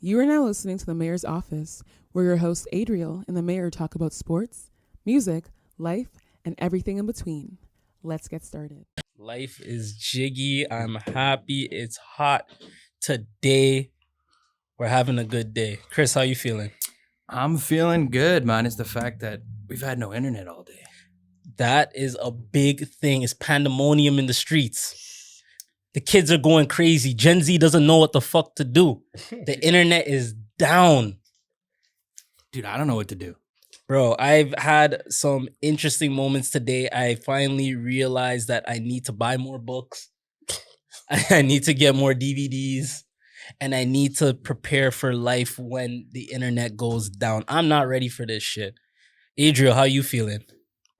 You are now listening to the Mayor's Office, where your hosts Adriel and the Mayor talk about sports, music, life, and everything in between. Let's get started. Life is jiggy. I'm happy. It's hot today. We're having a good day. Chris, how you feeling? I'm feeling good, man. It's the fact that we've had no internet all day. That is a big thing. It's pandemonium in the streets. The kids are going crazy. Gen Z doesn't know what the fuck to do. The internet is down. Dude, I don't know what to do. Bro, I've had some interesting moments today. I finally realized that I need to buy more books. I need to get more DVDs. And I need to prepare for life when the internet goes down. I'm not ready for this shit. Adriel, how you feeling?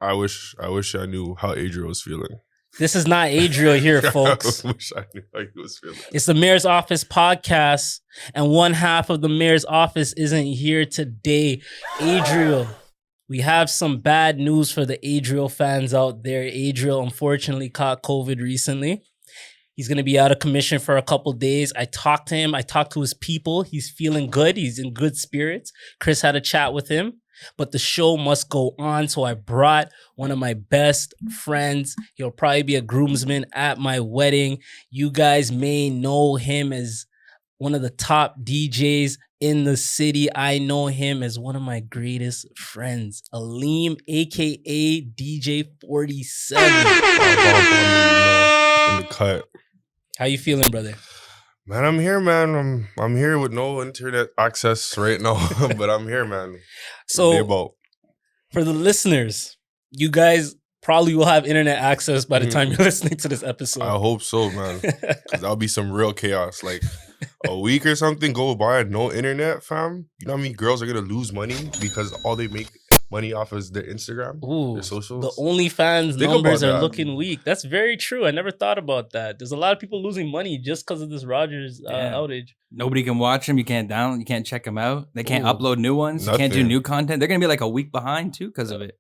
I wish I knew how Adriel was feeling. This is not Adriel here, folks. I wish I knew how he was feeling. It's the Mayor's Office podcast, and one half of the Mayor's Office isn't here today. Adriel, we have some bad news for the Adriel fans out there. Adriel unfortunately caught COVID recently. He's going to be out of commission for a couple days. I talked to him. I talked to his people. He's feeling good. He's in good spirits. Chris had a chat with him. But the show must go on, so I brought one of my best friends. He'll probably be a groomsman at my wedding. You guys may know him as one of the top DJs in the city. I know him as one of my greatest friends, Aleem, a.k.a. DJ 47. In the cut. How you feeling, brother? Man, I'm here, man. I'm here with no internet access right now, but I'm here, man. So, for the listeners, you guys probably will have internet access by the time you're listening to this episode. I hope so, man. Because that'll be some real chaos. Like, a week or something go by, no internet, fam. You know how many girls are going to lose money because all they make money off is their Instagram, their socials? The OnlyFans numbers are looking weak. That's very true. I never thought about that. There's a lot of people losing money just because of this Rogers outage. Nobody can watch them. You can't download. You can't check them out. They can't upload new ones. You can't do new content. They're going to be like a week behind too because of it.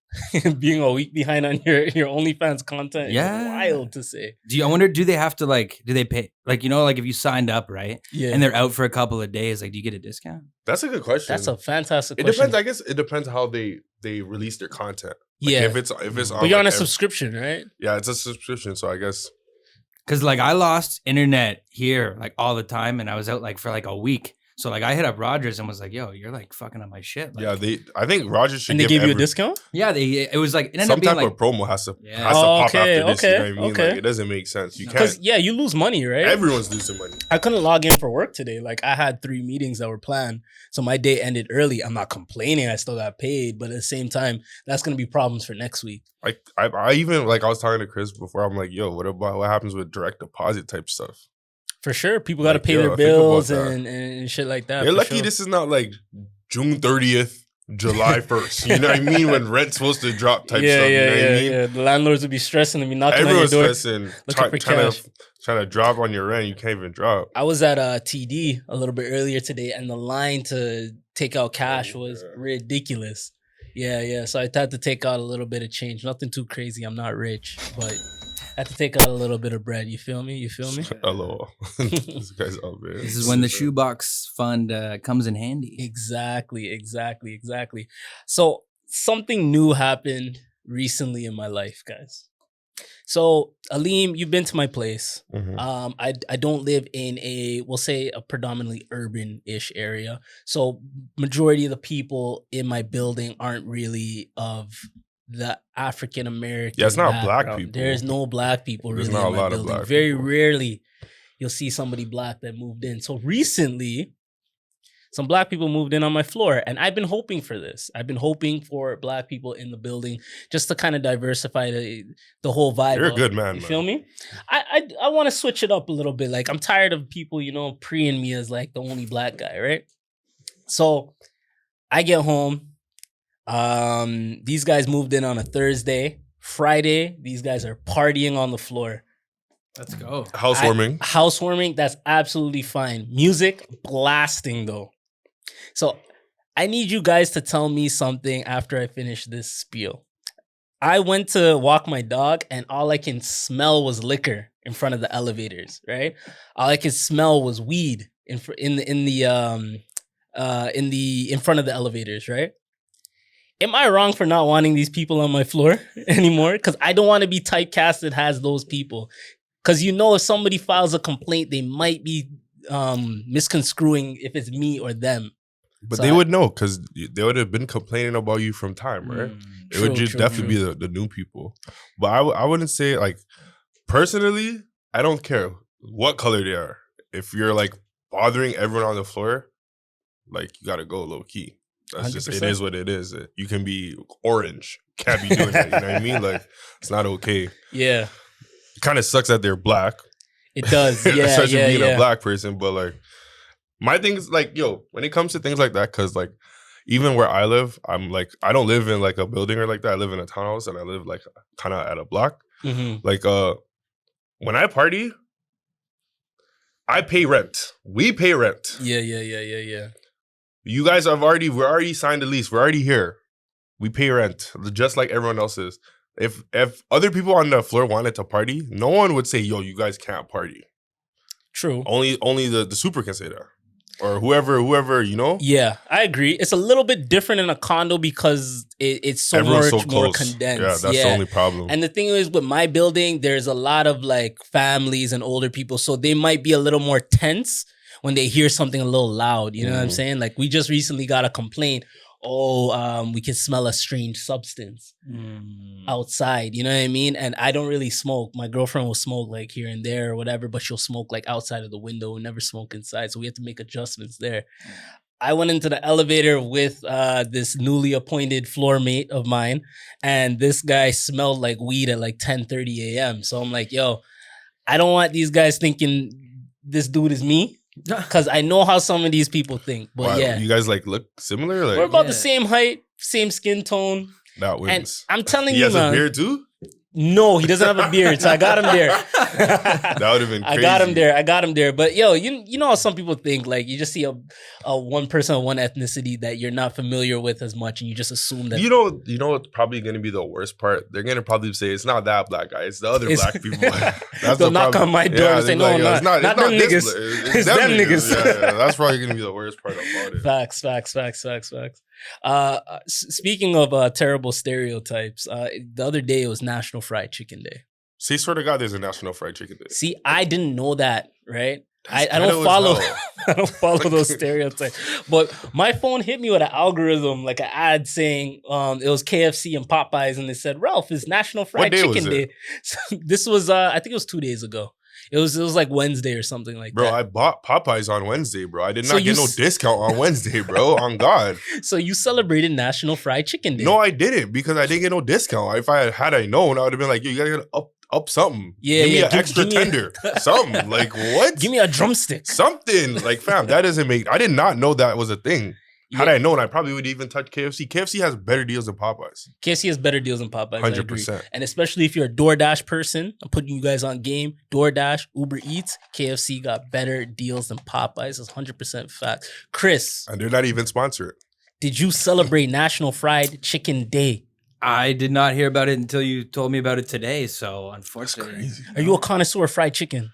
Being a week behind on your OnlyFans content is wild to say. I wonder, do they have to do they pay? Like, if you signed up, right? Yeah. And they're out for a couple of days, like, do you get a discount? That's a good question. That's a fantastic question. It depends. I guess it depends how they release their content. Like, yeah. If it's on, but you're on a subscription, right? Yeah, it's a subscription. So I guess. Because I lost internet here all the time, and I was out for a week. So I hit up Rogers and was like, "Yo, you're fucking up my shit." Yeah, I think Rogers should. And they gave you a discount. Yeah, it was it ended some up being type of promo has to pop after this. You know what I mean? It doesn't make sense. You can't. Because you lose money, right? Everyone's losing money. I couldn't log in for work today. I had 3 meetings that were planned, so my day ended early. I'm not complaining. I still got paid, but at the same time, that's gonna be problems for next week. I even I was talking to Chris before. I'm like, yo, what happens with direct deposit type stuff? For sure. People got to pay their bills and shit like that. You're lucky this is not June 30th, July 1st. You know what I mean? When rent's supposed to drop type stuff. You know what I mean? Yeah. The landlords would be stressing and be knocking on your door. Everyone's stressing, trying to drop on your rent. You can't even drop. I was at TD a little bit earlier today, and the line to take out cash was ridiculous. Yeah. So I had to take out a little bit of change. Nothing too crazy. I'm not rich, but I had to take out a little bit of bread. You feel me? Hello. This guy's up there. This is when the shoebox fund comes in handy. Exactly. So something new happened recently in my life, guys. So Aleem, you've been to my place. Mm-hmm. I don't live in we'll say a predominantly urban-ish area. So majority of the people in my building aren't really of the African American. Yeah, it's not background. black people. There's no black people really in my building. Very rarely you'll see somebody black that moved in. So recently, some black people moved in on my floor, and I've been hoping for this. I've been hoping for black people in the building just to kind of diversify the whole vibe. You're a good man. You feel me? I want to switch it up a little bit. I'm tired of people, preying me as the only black guy, right? So I get home. These guys moved in on a Thursday. Friday, these guys are partying on the floor. Let's go. Housewarming. That's absolutely fine. Music blasting though. So I need you guys to tell me something after I finish this spiel. I went to walk my dog and all I can smell was liquor in front of the elevators, right? All I could smell was weed in the in front of the elevators, right? Am I wrong for not wanting these people on my floor anymore? Because I don't want to be typecasted as those people. Because if somebody files a complaint, they might be misconstruing if it's me or them. But So they would know because they would have been complaining about you from time, right? It would just definitely be the new people. But I wouldn't say, like, personally, I don't care what color they are. If you're like bothering everyone on the floor, like, you gotta go low key. That's 100%. just, it is what it is. You can be orange. Can't be doing that. You know what I mean? Like, it's not okay. Yeah. It kind of sucks that they're black. It does. Yeah. Especially being yeah. a black person. But like, my thing is like, when it comes to things like that, because like, even where I live, I'm like, I don't live in like a building or like that. I live in a townhouse and I live like kind of at a block. Mm-hmm. Like, when I party, I pay rent. We pay rent. Yeah. You guys we're already signed a lease. We're already here. We pay rent just like everyone else is. If other people on the floor wanted to party, no one would say, yo, you guys can't party. True. Only the super can say that. Or whoever, Yeah, I agree. It's a little bit different in a condo because it's so Everyone's much so more close. condensed. Yeah, that's the only problem. And the thing is, with my building, there's a lot of like families and older people, so they might be a little more tense when they hear something a little loud. You know what I'm saying? Like, we just recently got a complaint. We can smell a strange substance outside. You know what I mean? And I don't really smoke. My girlfriend will smoke like here and there or whatever, but she'll smoke like outside of the window and never smoke inside. So we have to make adjustments there. I went into the elevator with this newly appointed floor mate of mine, and this guy smelled like weed at like 10:30 a.m. So I'm like, yo, I don't want these guys thinking this dude is me. Because I know how some of these people think. But Wow, yeah. you guys like look similar? Like, We're about the same height, same skin tone. That And wins. I'm telling He you, has man. a beard too? No, he doesn't have a beard, so I got him there. That would have been crazy. I got him there. But yo, you know how some people think, like, you just see a one person of one ethnicity that you're not familiar with as much, and you just assume that. You know what's probably going to be the worst part? They're going to probably say it's not that black guy, it's the other black people. That's They'll the knock problem. on my door and say, they'll be no, like, not them this niggas. bla- It's them niggas. Yeah, that's probably going to be the worst part about it. Facts. Speaking of terrible stereotypes, the other day it was National Fried Chicken Day. See, swear to God, there's a National Fried Chicken Day. See, I didn't know that, right? I ghetto don't as follow hell. I don't follow those stereotypes. But my phone hit me with an algorithm, like an ad saying it was KFC and Popeyes, and they said, Ralph, it's National Fried day was Chicken it? Day. So this was I think it was 2 days ago. It was like Wednesday or something like Bro, that. I bought Popeyes on Wednesday, bro. I did So not you get no s- discount on Wednesday, bro. On God. So you celebrated National Fried Chicken Day. No, I didn't because I didn't get no discount. If I had known, I would have been like, yo, you gotta get up something. Yeah, give me yeah, an give- extra give me a- tender. Something. Like, what? Give me a drumstick. something. Like, fam, that doesn't make... I did not know that was a thing. Had Yeah. I known, I probably would even touch KFC. KFC has better deals than Popeyes. KFC has better deals than Popeyes. I agree. 100%. And especially if you're a DoorDash person, I'm putting you guys on game. DoorDash, Uber Eats, KFC got better deals than Popeyes. It's 100% fact. Chris, And they're not even sponsored. did you celebrate National Fried Chicken Day? I did not hear about it until you told me about it today. So unfortunately, Are you a connoisseur of fried chicken?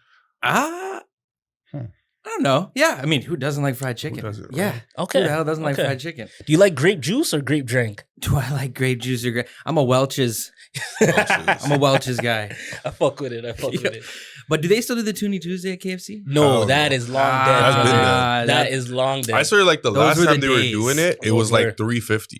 I don't know. Yeah, I mean, who doesn't like fried chicken? doesn't, Yeah. right? Okay. Who the hell doesn't like Okay. fried chicken? Do you like grape juice or grape drink? Do I like grape juice or grape? I'm a Welch's. Welch's. I'm a Welch's guy. I fuck with it. With it. But do they still do the Toonie Tuesday at KFC? No, Oh, that no. is long dead. That's been brother. dead. That is long dead. I swear, like, the Those last were the time they were days. doing it, it Those was were. like $3.50.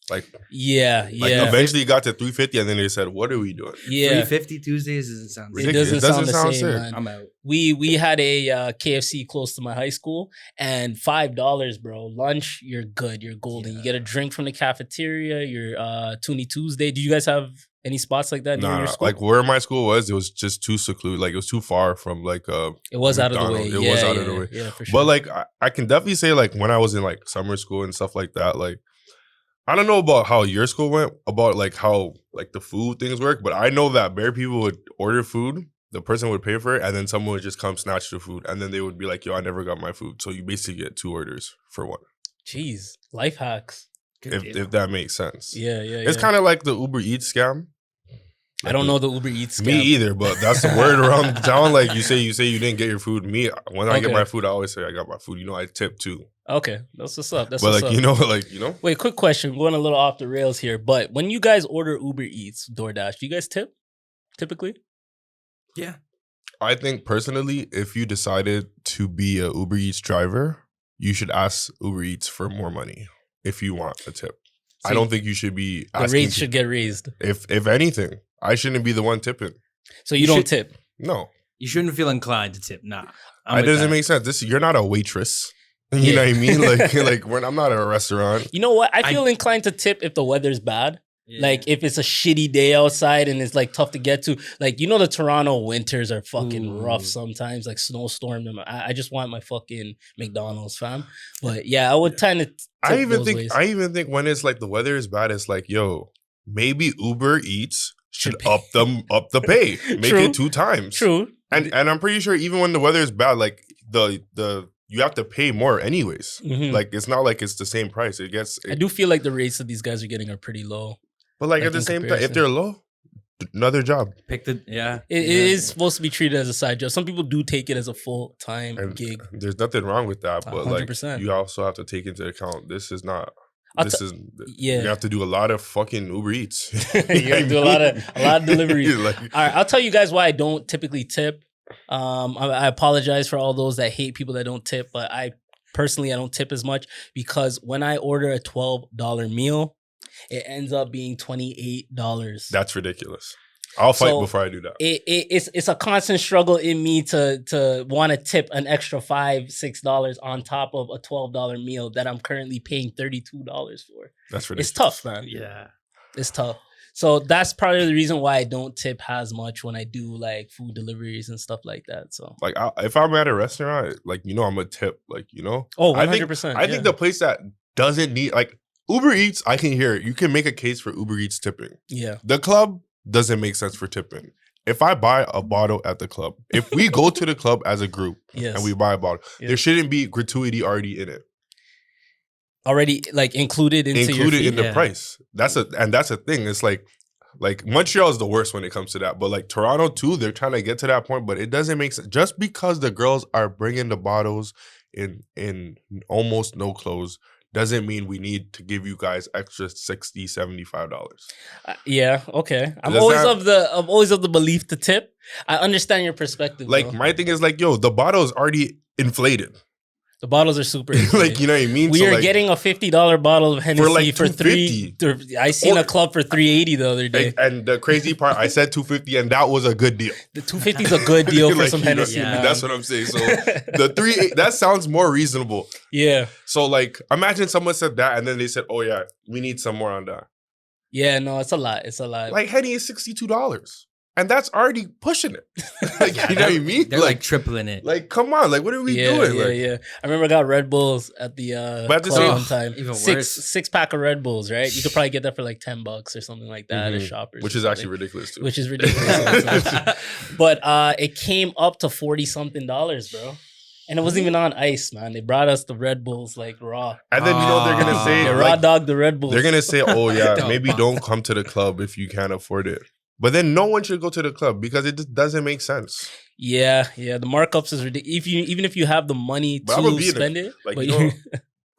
Like, Yeah. eventually it got to $3.50, and then they said, what are we doing? Yeah. 350 Tuesdays doesn't sound It ridiculous. doesn't sound the same, sick. man. I'm out. We had a KFC close to my high school, and $5, bro. Lunch, you're good. You're golden. You get a drink from the cafeteria. Your Toonie Tuesday. Do you guys have any spots like that near Nah, your school? like where my school was, it was just too secluded. Like, it was too far from like it was out of the way. McDonald's. It was out of the way. Yeah, for sure. But like I can definitely say, like, when I was in like summer school and stuff like that, like, I don't know about how your school went, about like how like the food things work, but I know that bare people would order food, the person would pay for it, and then someone would just come snatch the food, and then they would be like, yo, I never got my food. So you basically get 2 orders for one. Jeez, life hacks. Good deal. If that makes sense. Yeah. It's kind of like the Uber Eats scam. I don't know the Uber Eats scam. Me either, but that's the word around town. Like you say you didn't get your food. Me, when I get my food, I always say I got my food. I tip too. Okay, that's what's up. Wait, quick question. We're going a little off the rails here, but when you guys order Uber Eats, DoorDash, do you guys tip typically? Yeah. I think personally, if you decided to be a Uber Eats driver, you should ask Uber Eats for more money if you want a tip. I don't think you should be asking. The rates should get raised. If anything, I shouldn't be the one tipping. So you don't tip? No. You shouldn't feel inclined to tip. Nah. It doesn't make sense. You're not a waitress. You know what I mean? I'm not at a restaurant. You know what? I feel inclined to tip if the weather's bad. Yeah. Like if it's a shitty day outside and it's like tough to get to, like the Toronto winters are fucking rough sometimes, like snowstorm them. I just want my fucking McDonald's, fam. But yeah, I would tend to. I even think when it's like the weather is bad, it's like, yo, maybe Uber Eats should up the pay, make it 2 times. True, and I'm pretty sure even when the weather is bad, like the you have to pay more anyways. Mm-hmm. Like it's not like it's the same price. I do feel like the rates that these guys are getting are pretty low. But like at the same time, if they're low, another job. It is supposed to be treated as a side job. Some people do take it as a full-time gig. There's nothing wrong with that, but 100%. Like you also have to take into account this is not. You have to do a lot of fucking Uber Eats. You have to do a lot of deliveries. All right, I'll tell you guys why I don't typically tip. I apologize for all those that hate people that don't tip, but I don't tip as much because when I order a $12 meal, it ends up being $28. That's ridiculous. I'll fight before I do that. It's a constant struggle in me to want to tip an extra $5-6 on top of a $12 meal that I'm currently paying $32 for. That's ridiculous. It's tough, man. Yeah, it's tough. So that's probably the reason why I don't tip as much when I do like food deliveries and stuff like that. So like if I'm at a restaurant, like I'm a tip, like Oh, 100%. I think the place that doesn't need like Uber Eats, I can hear it. You can make a case for Uber Eats tipping. Yeah. The club doesn't make sense for tipping. If I buy a bottle at the club, if we go to the club as a group and we buy a bottle, there shouldn't be gratuity already in it. Already like included in the price. That's a thing. It's like Montreal is the worst when it comes to that. But like Toronto too, they're trying to get to that point, but it doesn't make sense. Just because the girls are bringing the bottles in almost no clothes doesn't mean we need to give you guys extra $60, $75. Yeah, okay. I'm always of the belief to tip. I understand your perspective. Like my thing is like, yo, the bottle is already inflated. The bottles are super inflated. Like, you know what I mean? We are getting a $50 bottle of Hennessy for $3. I seen a club for $3.80 the other day. And the crazy part, I said $2.50, and that was a good deal. The $2.50 is a good deal for some Hennessy. Yeah. That's what I'm saying. So the $3.80 that sounds more reasonable. Yeah. So like, imagine someone said that, and then they said, "Oh yeah, we need some more on that." Yeah, no, it's a lot. It's a lot. Like Henny is $62. And that's already pushing it. Like, you know what I mean? They're like tripling it. Like, come on. Like, what are we doing? Yeah. I remember I got Red Bulls at the club one time. Even six pack of Red Bulls, right? You could probably get that for like $10 or something like that at Shoppers. Which is actually ridiculous too. Which is ridiculous. But it came up to $40-something, bro. And it wasn't even on ice, man. They brought us the Red Bulls like raw. And then they're gonna say they raw dog the Red Bulls. They're gonna say, "Oh yeah, maybe don't come to the club if you can't afford it." But then no one should go to the club because it just doesn't make sense. Yeah. The markups is ridiculous. Even if you have the money to spend it, like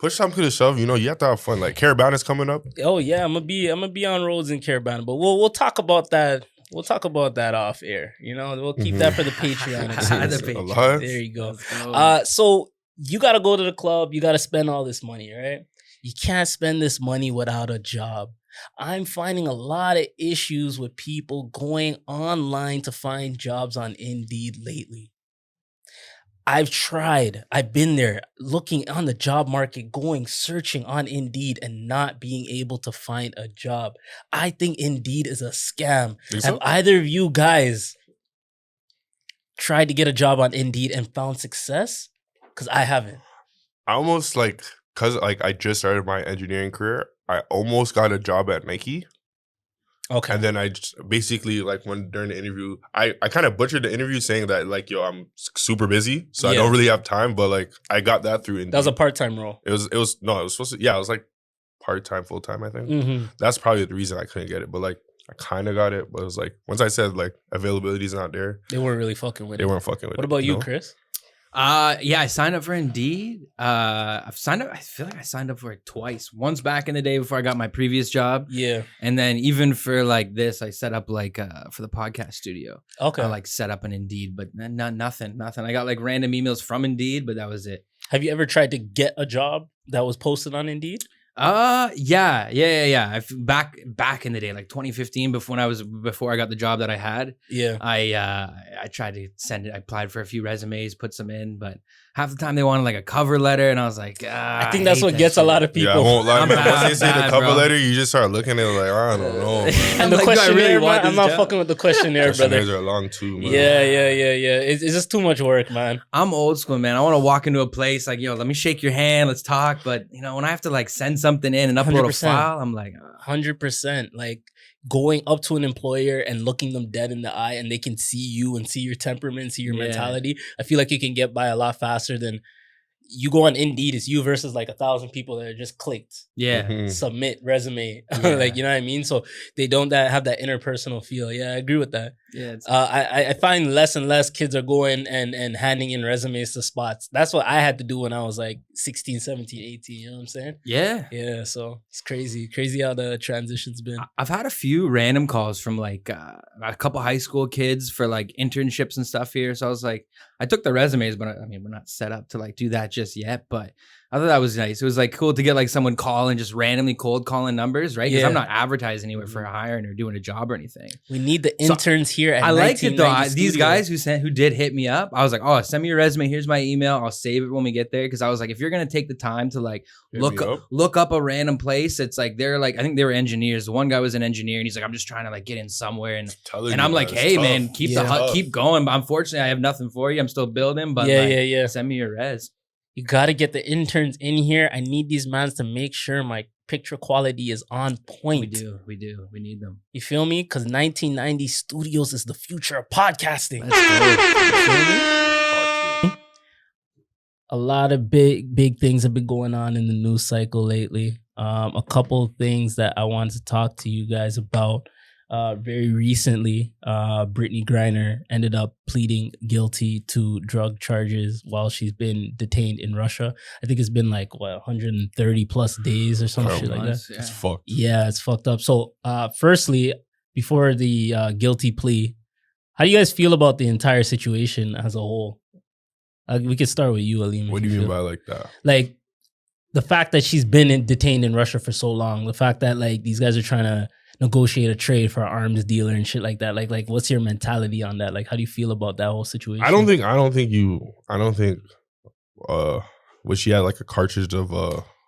push something to the shove. You have to have fun. Like Caravana is coming up. Oh yeah, I'm gonna be on roads in Caravana, but we'll talk about that. We'll talk about that off air. We'll keep that for the Patreon. There you go. So you got to go to the club. You got to spend all this money, right? You can't spend this money without a job. I'm finding a lot of issues with people going online to find jobs on Indeed lately. I've tried. I've been there looking on the job market, searching on Indeed and not being able to find a job. I think Indeed is a scam. Have either of you guys tried to get a job on Indeed and found success? Because I haven't. I almost because I just started my engineering career, I almost got a job at Nike. Okay. And then I just basically during the interview, I kind of butchered the interview saying that I'm super busy, so I don't really have time. But I got that through Indeed. That was a part-time role. It was supposed to. Yeah, it was like part-time, full-time. I think that's probably the reason I couldn't get it. But I kind of got it, but it was like once I said like availability is not there, They weren't really fucking with they it. weren't fucking with it. What about you, know? Chris? Yeah, I signed up for Indeed. I've signed up. I feel like I signed up for it twice. Once back in the day before I got my previous job. Yeah. And then even for like this, I set up like for the podcast studio. Okay. I like set up an Indeed, but nothing. I got like random emails from Indeed, but that was it. Have you ever tried to get a job that was posted on Indeed? Yeah. Back in the day, like 2015, before I got the job that I had. Yeah. I tried to send it. I applied for a few resumes, put some in, but half the time they wanted like a cover letter, and I was like, I think that's what gets a lot of people. Yeah, I won't lie, I'm man. bad, Once they say the bad, cover bro. letter, you just start looking at it like, I don't know, man. And the like, do I questionnaire, really want man, I'm this not job? fucking with the questionnaire, brother. Questionnaires are long too, man. Yeah. It's just too much work, man. I'm old school, man. I want to walk into a place like, yo, let me shake your hand, let's talk. But you know, when I have to like send something in and upload 100%. a file, I'm like, 100%. Like going up to an employer and looking them dead in the eye, and they can see you and see your temperament, see your Yeah. mentality. I feel like you can get by a lot faster than you go on Indeed. It's you versus like 1,000 people that are just clicked, yeah. Mhm. submit resume. Yeah. Like, you know what I mean? So they don't have that interpersonal feel. Yeah, I agree with that. Yeah. It's, I find less and less kids are going and handing in resumes to spots. That's what I had to do when I was like 16, 17, 18. You know what I'm saying? yeah. Yeah, so it's crazy how the transition's been. I've had a few random calls from like a couple high school kids for like internships and stuff here. So I was like, I took the resumes, but I mean, we're not set up to like do that just yet. But I thought that was nice. It was like cool to get like someone call and just randomly cold calling numbers, right? Because Yeah. I'm not advertising anywhere for hiring or doing a job or anything. We need the So, interns here at I liked it though. 1990 These Studio. guys who did hit me up, I was like, oh, send me your resume. Here's my email. I'll save it when we get there. Because I was like, if you're gonna take the time to like Hit me up. look up a random place, it's like they're like, I think they were engineers. The one guy was an engineer, and he's like, I'm just trying to like get in somewhere. And I'm like, hey man, keep keep going. But unfortunately, I have nothing for you. I'm still building. But Yeah. send me your res. You got to get the interns in here. I need these mans to make sure my picture quality is on point. We do. We need them. You feel me? Because 1990 Studios is the future of podcasting. Let's go. You feel me? A lot of big things have been going on in the news cycle lately. A couple of things that I wanted to talk to you guys about. Very recently, Britney Griner ended up pleading guilty to drug charges while she's been detained in Russia. I think it's been like 130 plus days or some shit like that. Yeah. It's fucked. Yeah, it's fucked up. So, firstly, before the guilty plea, how do you guys feel about the entire situation as a whole? We could start with you, Aleem. What do you mean by like that? Like the fact that she's been detained in Russia for so long, the fact that like these guys are trying to negotiate a trade for an arms dealer and shit like that. Like what's your mentality on that? Like, how do you feel about that whole situation? I don't think was she had like a cartridge of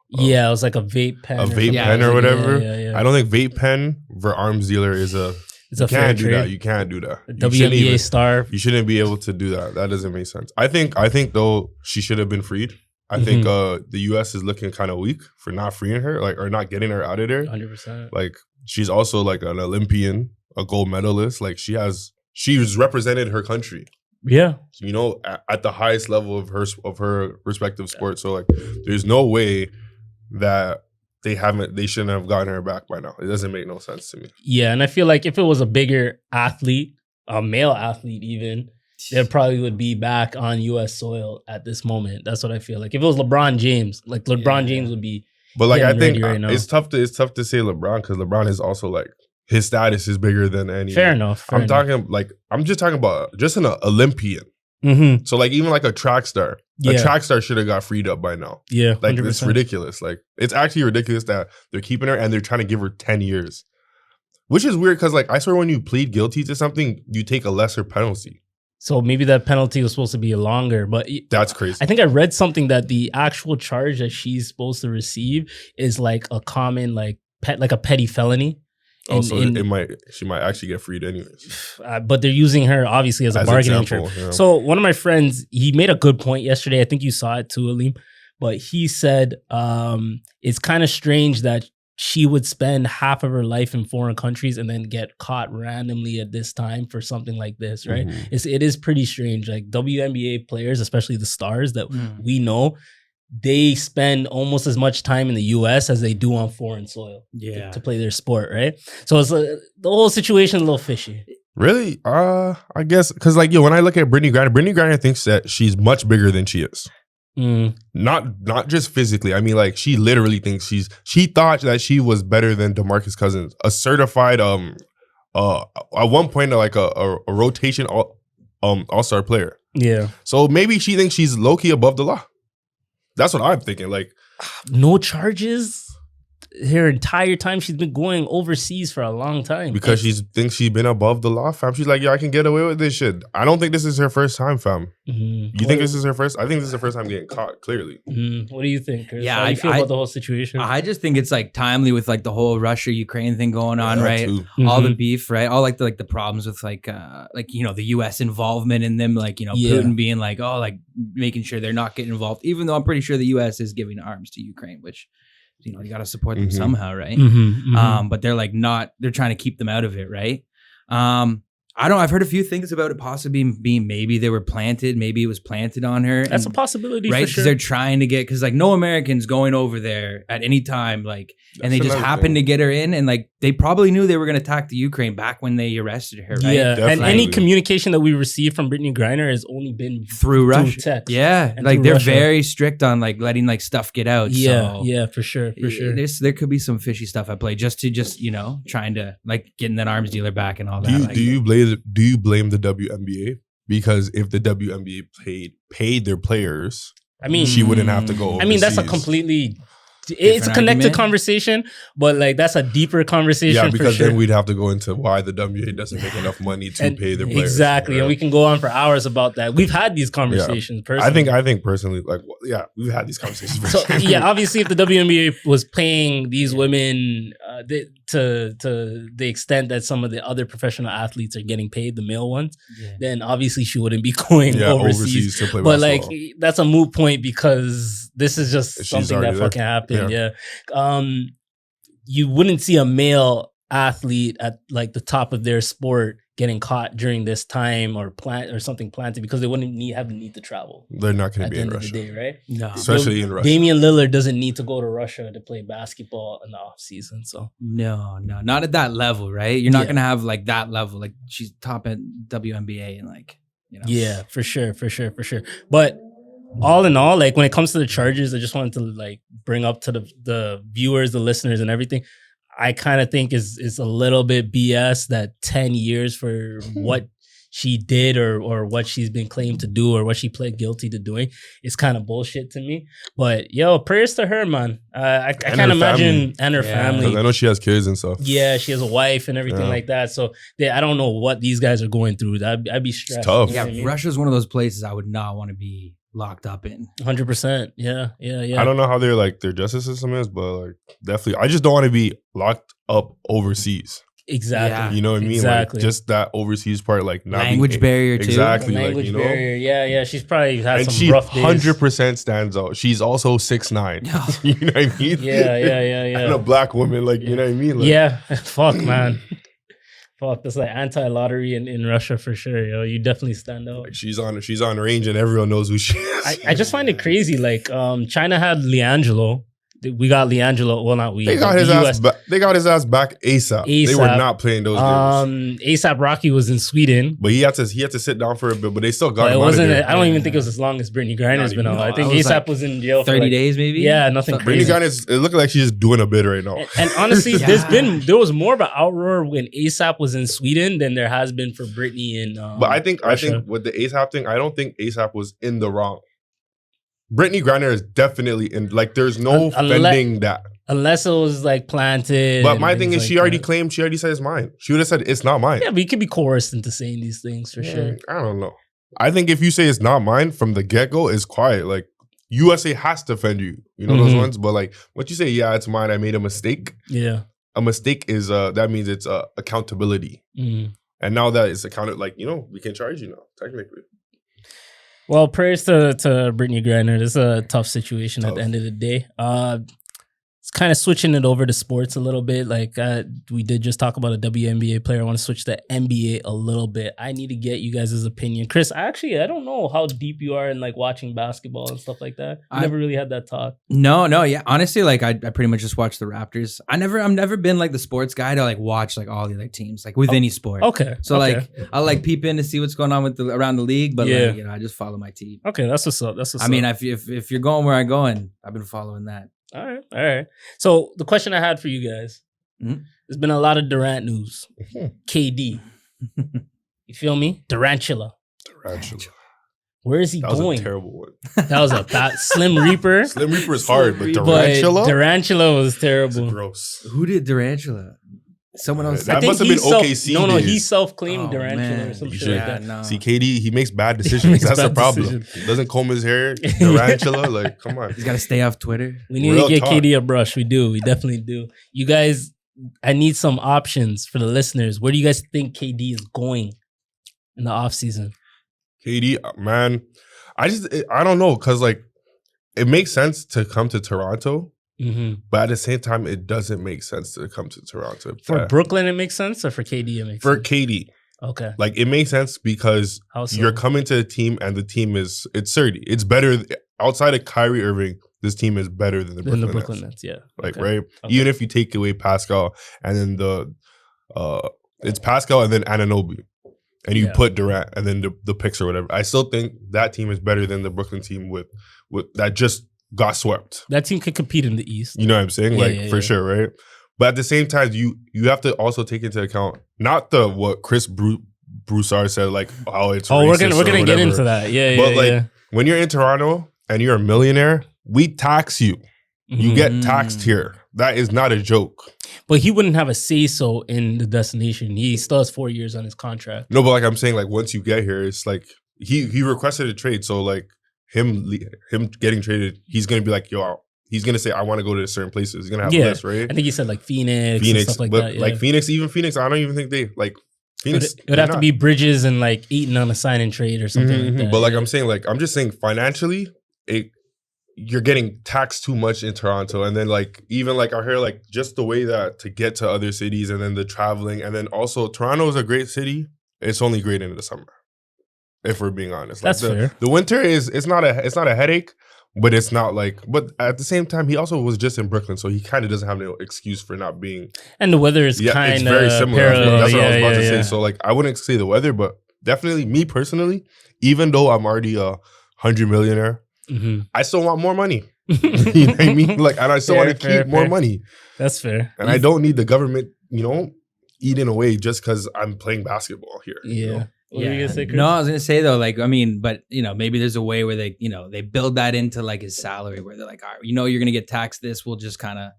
yeah, it was like a vape pen. a or vape something. pen or whatever. Yeah. I don't think vape pen for arms dealer is It's a you fair can't do trade. that. You can't do that. A You shouldn't WNBA even- star. You shouldn't be able to do that. That doesn't make sense. I think though she should have been freed. I think the US is looking kind of weak for not freeing her, like, or not getting her out of there. 100%. Like, she's also like an Olympian, a gold medalist. Like, she's represented her country, Yeah. you know, at the highest level of her respective sport. So like, there's no way that they shouldn't have gotten her back by now. It doesn't make no sense to me. Yeah, and I feel like if it was a bigger athlete, a male athlete even, they probably would be back on U.S. soil at this moment. That's what I feel like. If it was LeBron James, like LeBron James would be. But like, I getting think ready right now. it's tough to say LeBron because LeBron is also like, his status is bigger than any. Fair enough. I'm just talking about just an Olympian. Mm-hmm. So like, even like a track star, Yeah. a track star should have got freed up by now. Yeah, Like 100%. it's ridiculous. Like it's actually ridiculous that they're keeping her and they're trying to give her 10 years, which is weird because like I swear when you plead guilty to something, you take a lesser penalty. So maybe that penalty was supposed to be longer, but That's crazy. I think I read something that the actual charge that she's supposed to receive is like a common like a petty felony. She might actually get freed anyways. But they're using her obviously as a bargaining chip. example, yeah. So one of my friends, he made a good point yesterday. I think you saw it too, Aleem. But he said it's kind of strange that she would spend half of her life in foreign countries and then get caught randomly at this time for something like this, right? Mhm. It is pretty strange. Like WNBA players, especially the stars that we know, they spend almost as much time in the U.S. as they do on foreign soil to play their sport, right? So it's the whole situation is a little fishy. Really? I guess because like when I look at Britney Griner thinks that she's much bigger than she is. Not just physically. I mean, like she literally thinks she thought that she was better than DeMarcus Cousins, a certified at one point like a rotation all-star player. Yeah. So maybe she thinks she's low-key above the law. That's what I'm thinking. Like no charges her entire time. She's been going overseas for a long time because she thinks she's been above the law, fam. She's like, I can get away with this shit. I don't think this is her first time, fam. You think this is her first? I think this is her first time getting caught. Clearly. What do you think, Chris? Yeah, how do you feel about the whole situation? I just think it's like timely with like the whole Russia-Ukraine thing going on, right? All the beef, right? All like the problems with like the U.S. involvement in them, like Putin being like, making sure they're not getting involved, even though I'm pretty sure the U.S. is giving arms to Ukraine, which you got to support them somehow, right? But they're like they're trying to keep them out of it, right? I've heard a few things about it possibly being maybe they were planted, maybe it was planted on her. That's a possibility, right? For Because sure. they're trying to get, because like no Americans going over there at any time, like, and they just happened to get her in, and like they probably knew they were going to attack the Ukraine back when they arrested her, right? Yeah, Definitely. and any communication that we received from Britney Griner has only been through Russia. Text. Yeah, And like through they're Russia. very strict on like letting like stuff get out. So Yeah, for sure. there could be some fishy stuff at play just trying to like getting that arms dealer back and all that. Do you blame the WNBA? Because if the WNBA paid their players, I mean, she wouldn't have to go overseas. I mean, that's a completely. It's a connected argument. Conversation, but like that's a deeper conversation. Yeah, because for sure. then we'd have to go into why the WNBA doesn't make enough money to pay their players. Exactly, right? and we can go on for hours about that. We've had these conversations. Personally. I think personally, like, we've had these conversations. So yeah, obviously, if the WNBA was paying these women to the extent that some of the other professional athletes are getting paid, the male ones, then obviously she wouldn't be going overseas to play but basketball. like that's a moot point because this is just something that fucking happened. Yeah. You wouldn't see a male athlete at like the top of their sport getting caught during this time or something planted because they wouldn't have the need to travel. They're not going to be in At the Russia, end of the day, right? No, especially in Russia. Damian Lillard doesn't need to go to Russia to play basketball in the off season. So no, not at that level, right? You're not gonna have like that level. Like she's top at WNBA and like Yeah, for sure. But all in all, like when it comes to the charges, I just wanted to like bring up to the viewers, the listeners, and everything. I kind of think is a little bit BS that 10 years for what she did or what she's been claimed to do or what she pled guilty to doing is kind of bullshit to me. But prayers to her, man. I can't imagine and her family. Because I know she has kids and stuff. Yeah, she has a wife and everything like that. So I don't know what these guys are going through. I'd be stressed. It's tough. You know what I mean? Russia's one of those places I would not want to be locked up in. 100%. Yeah. I don't know how their justice system is, but like definitely, I just don't want to be locked up overseas. Exactly. Yeah. You know what I mean? Exactly. Like just that overseas part, like not Language barrier too. Exactly. Language barrier. Yeah. She's probably had and some she rough days. 100% stands out. She's also 6'9". You know what I mean? Yeah. And a black woman, like you know what I mean? Like, Yeah. Fuck, man. Fuck, that's like anti-lottery in Russia for sure. You definitely stand out. like she's on range and everyone knows who she is. I just find it crazy. Like, China had LiAngelo. We got LiAngelo. Well, not we. They got his ass. They got his ass back ASAP. They were not playing those games. ASAP Rocky was in Sweden. But he had to sit down for a bit. But they still got But him. it wasn't. Out of there. I don't even think it was as long as Britney Griner's been out. I think was ASAP like was in jail for 30 like, days, maybe. Yeah, nothing Britney crazy. Griner, it looked like she's just doing a bit right now. And honestly, there was more of an outroar when ASAP was in Sweden than there has been for Britney in. But I think Russia. with the ASAP thing, I don't think ASAP was in the wrong. Britney Griner is definitely in. Like, there's no fending that. Unless it was like planted. But my thing is, like she already claimed. She already said it's mine. She would have said it's not mine. Yeah, but you could be coerced into saying these things for sure. I don't know. I think if you say it's not mine from the get go, it's quiet. Like USA has to defend you. You know those ones. But like once you say, yeah, it's mine. I made a mistake. Yeah. A mistake is that means it's accountability. And now that it's accounted, like we can charge you now technically. Well, prayers to Britney Griner. This is a tough situation at the end of the day. kind of switching it over to sports a little bit. Like we did just talk about a WNBA player. I want to switch to NBA a little bit. I need to get you guys' opinion. Chris, I don't know how deep you are in like watching basketball and stuff like that. I never really had that talk. No, yeah. Honestly, like I pretty much just watch the Raptors. I've never been like the sports guy to like watch like all the other teams, like with any sport. Okay. So like I'll like peep in to see what's going on with around the league, but like, I just follow my team. Okay, that's what's up. I mean, if you're going where I'm going, I've been following that. All right. So the question I had for you guys, there's been a lot of Durant news. KD. You feel me? Durantula. Where is he going? That was a terrible one. That was a bad Slim Reaper. Slim Reaper is hard, but Durantula? Durantula was terrible. That's gross. Who did Durantula? Someone else. That must have been OKC. No, he self-claimed Durantula or some shit like that. No. See, KD, he makes bad decisions. That's the problem. He doesn't comb his hair. Durantula, like, come on. He's got to stay off Twitter. We need to get KD a brush. We do. We definitely do. You guys, I need some options for the listeners. Where do you guys think KD is going in the offseason? KD, man, I don't know, because like it makes sense to come to Toronto, but at the same time, it doesn't make sense to come to Toronto. For Brooklyn, it makes sense, or for KD, it makes sense? For KD. Okay. Like it makes sense because you're coming to a team and the team it's sturdy. It's better outside of Kyrie Irving. This team is better than the Brooklyn Nets. Yeah. Like, right? Okay. Even if you take away Pascal and then it's Pascal and then Anunoby. And you put Durant and then the picks or whatever. I still think that team is better than the Brooklyn team with that just got swept. That team could compete in the East. You know what I'm saying? For sure, right? But at the same time, you have to also take into account not what Chris Broussard said, like, oh, it's we're gonna get into that. But when you're in Toronto and you're a millionaire, we tax you. You get taxed here. That is not a joke. But he wouldn't have a say-so in the destination. He still has 4 years on his contract. No, but like I'm saying, like once you get here, it's like he requested a trade. So like him getting traded, he's gonna be like, yo, he's gonna say, I want to go to certain places. He's gonna have a list, right? I think he said like Phoenix and stuff like that. Like Phoenix, I don't even think they like Phoenix. It would have to be Bridges and like Eaton on a sign and trade or something like that. But like I'm saying, like I'm just saying financially, you're getting taxed too much in Toronto. And then like, even like I hear like just the way that to get to other cities and then the traveling. And then also Toronto is a great city. It's only great in the summer. If we're being honest. Like That's fair. The winter it's not a headache, but it's not like, but at the same time, he also was just in Brooklyn. So he kind of doesn't have no excuse for not being. And the weather is kind of it's very similar. parallel. That's what I was about to say. So like, I wouldn't say the weather, but definitely me personally, even though I'm already a 100 millionaire, I still want more money. You know what I mean? Like, and I still want to keep more money. That's fair. And I don't need the government, eating away just because I'm playing basketball here. Yeah. You know? What were you gonna say, Chris? No, I was gonna say though, like, I mean, but maybe there's a way where they, they build that into like his salary, where they're like, all right, you're gonna get taxed this. We'll just kind of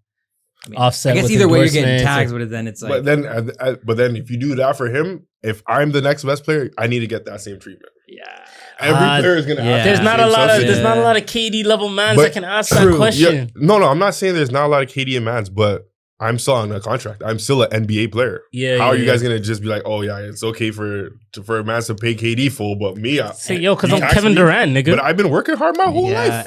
offset. I guess either way you're getting taxed, but then it's like. But then if you do that for him, if I'm the next best player, I need to get that same treatment. Yeah. Every player is gonna have there's not a lot of KD level mans that can ask that question. Yeah. No, I'm not saying there's not a lot of KD and mans, but I'm still on a contract. I'm still an NBA player. Yeah. How are you guys gonna just be like, oh yeah, it's okay for a man to pay KD full, but me, because I'm Kevin Durant, nigga. But I've been working hard my whole life,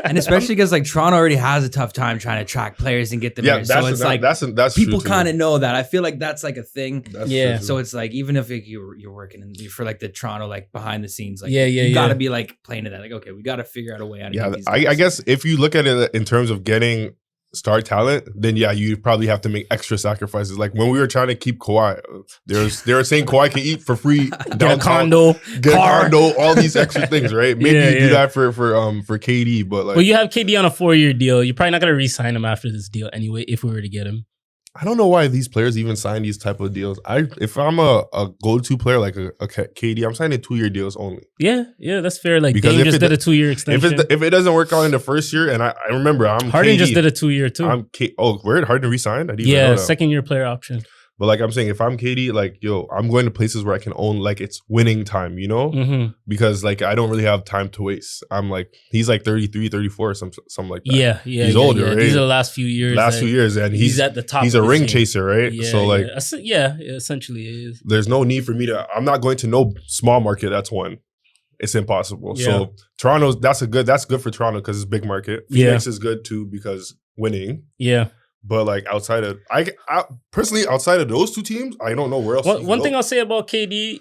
and especially because like Toronto already has a tough time trying to attract players and get them. Yeah, so it's like that's people kind of know that. I feel like that's like a thing. That's so it's like even if you're working for like the Toronto like behind the scenes, like you gotta be like playing to that. Like okay, we gotta figure out a way out. Yeah, I guess if you look at it in terms of getting star talent, then you probably have to make extra sacrifices. Like when we were trying to keep Kawhi, they were saying Kawhi can eat for free, get a condo, all these extra things, right? Maybe you do that for KD, but like, well, you have KD on a 4-year deal. You're probably not gonna re-sign him after this deal anyway. If we were to get him, I don't know why these players even sign these type of deals. If I'm a go-to player like a KD, I'm signing 2-year deals only. Yeah, that's fair. Like Dame just did a 2-year extension. If it doesn't work out in the first year, and I remember Harden KD, just did a 2-year too. Where Harden re-signed? I didn't even know that. 2nd-year player option. But like I'm saying, if I'm KD, like, yo, I'm going to places where I can own, like, it's winning time, because like I don't really have time to waste. I'm like, he's like 33, 34 or something like that. Yeah. He's older, right? These are the last few years. And he's at the top. He's a ring chaser, right? Yeah, so like, essentially it is. There's no need for me to. I'm not going to no small market. That's one. It's impossible. Yeah. So Toronto's that's good for Toronto because it's big market. Phoenix is good too because winning. Yeah. But like outside of I personally outside of those two teams, I don't know where else. One thing I'll say about KD,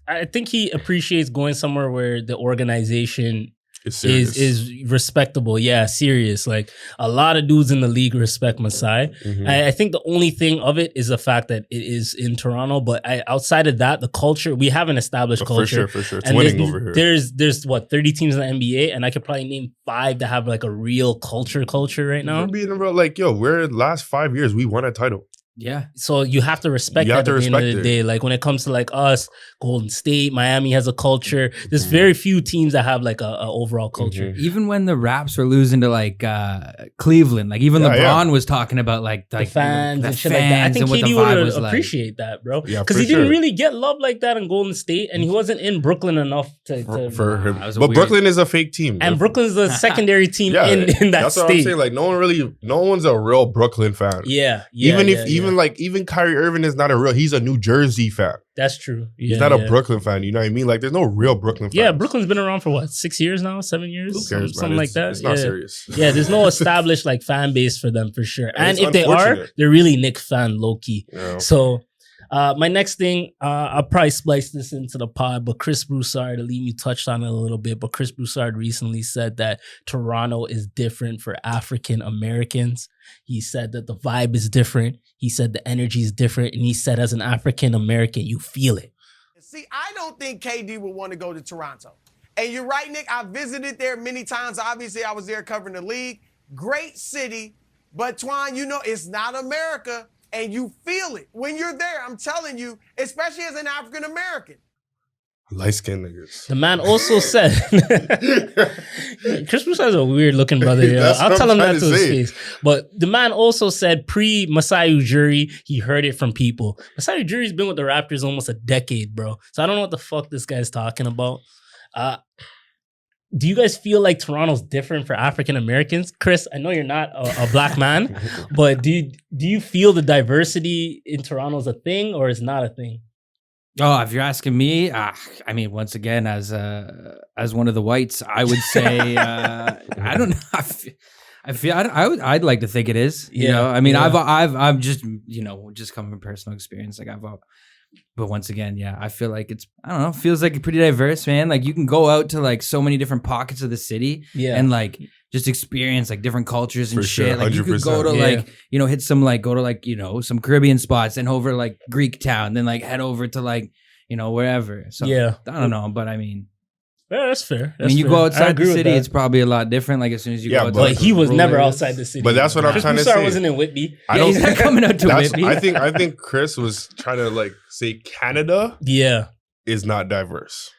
I think he appreciates going somewhere where the organization is respectable. Yeah, serious. Like a lot of dudes in the league respect Masai. Mm-hmm. I think the only thing of it is the fact that it is in Toronto. But outside of that, the culture, we have an established culture. For sure. It's and winning over here. There's what, 30 teams in the NBA, and I could probably name 5 that have like a real culture right now. We're being real, like, yo, we're last 5 years we won a title. Yeah. So you have to respect that at the end of the day. Like when it comes to like us, Golden State, Miami has a culture. There's very few teams that have like a overall culture. Even when the Raps were losing to like Cleveland, like even LeBron was talking about like the fans and shit like that. I think KD would appreciate that, bro. Because he didn't really get love like that in Golden State, and he wasn't in Brooklyn enough for him. But Brooklyn is a fake team, and Brooklyn's the secondary team in that that's state. What I'm saying. Like no one's a real Brooklyn fan. Even Kyrie Irving is not he's a New Jersey fan. That's true. Yeah, he's not a Brooklyn fan. You know what I mean? Like there's no real Brooklyn fans. Yeah, Brooklyn's been around for what, 6 years now, 7 years? Who cares, something like that. It's not serious. Yeah, there's no established like fan base for them for sure. And if they are, they're really Knicks fan, low key. Yeah. So my next thing, I'll probably splice this into the pod, but Chris Broussard, Alimi touched on it a little bit, but Chris Broussard recently said that Toronto is different for African Americans. He said that the vibe is different. He said the energy is different. And he said as an African American, you feel it. See, I don't think KD would want to go to Toronto. And you're right, Nick. I visited there many times. Obviously, I was there covering the league. Great city. But, Twan, you know, it's not America. And you feel it when you're there. I'm telling you, especially as an African American. Light-skinned niggas. The man also said, Chris Broussard is a weird looking brother. I'll tell him that to his face. But the man also said pre-Masai Ujiri, he heard it from people. Masai Ujiri's been with the Raptors almost a decade, bro. So I don't know what the fuck this guy's talking about. Do you guys feel like Toronto's different for African Americans? Chris, I know you're not a black man, but do you feel the diversity in Toronto is a thing or is not a thing? Oh, if you're asking me, I mean, once again, as one of the whites, I would say I don't know. I'd like to think it is. You know, I mean, I'm just just coming from personal experience. Like but once again, yeah, I feel like I don't know, feels like pretty diverse, man. Like you can go out to like so many different pockets of the city, and like just experience like different cultures and shit. Like you could go to like, hit some like, go to like, some Caribbean spots and over like Greek town, then like head over to like, wherever. So I don't know, but I mean, yeah, that's fair. I mean, you go outside the city, it's probably a lot different. Like as soon as you go, but he was never outside the city. But that's what I'm trying to say. Chris wasn't in Whitby. He's not coming out to Whitby. I think Chris was trying to like say Canada, is not diverse.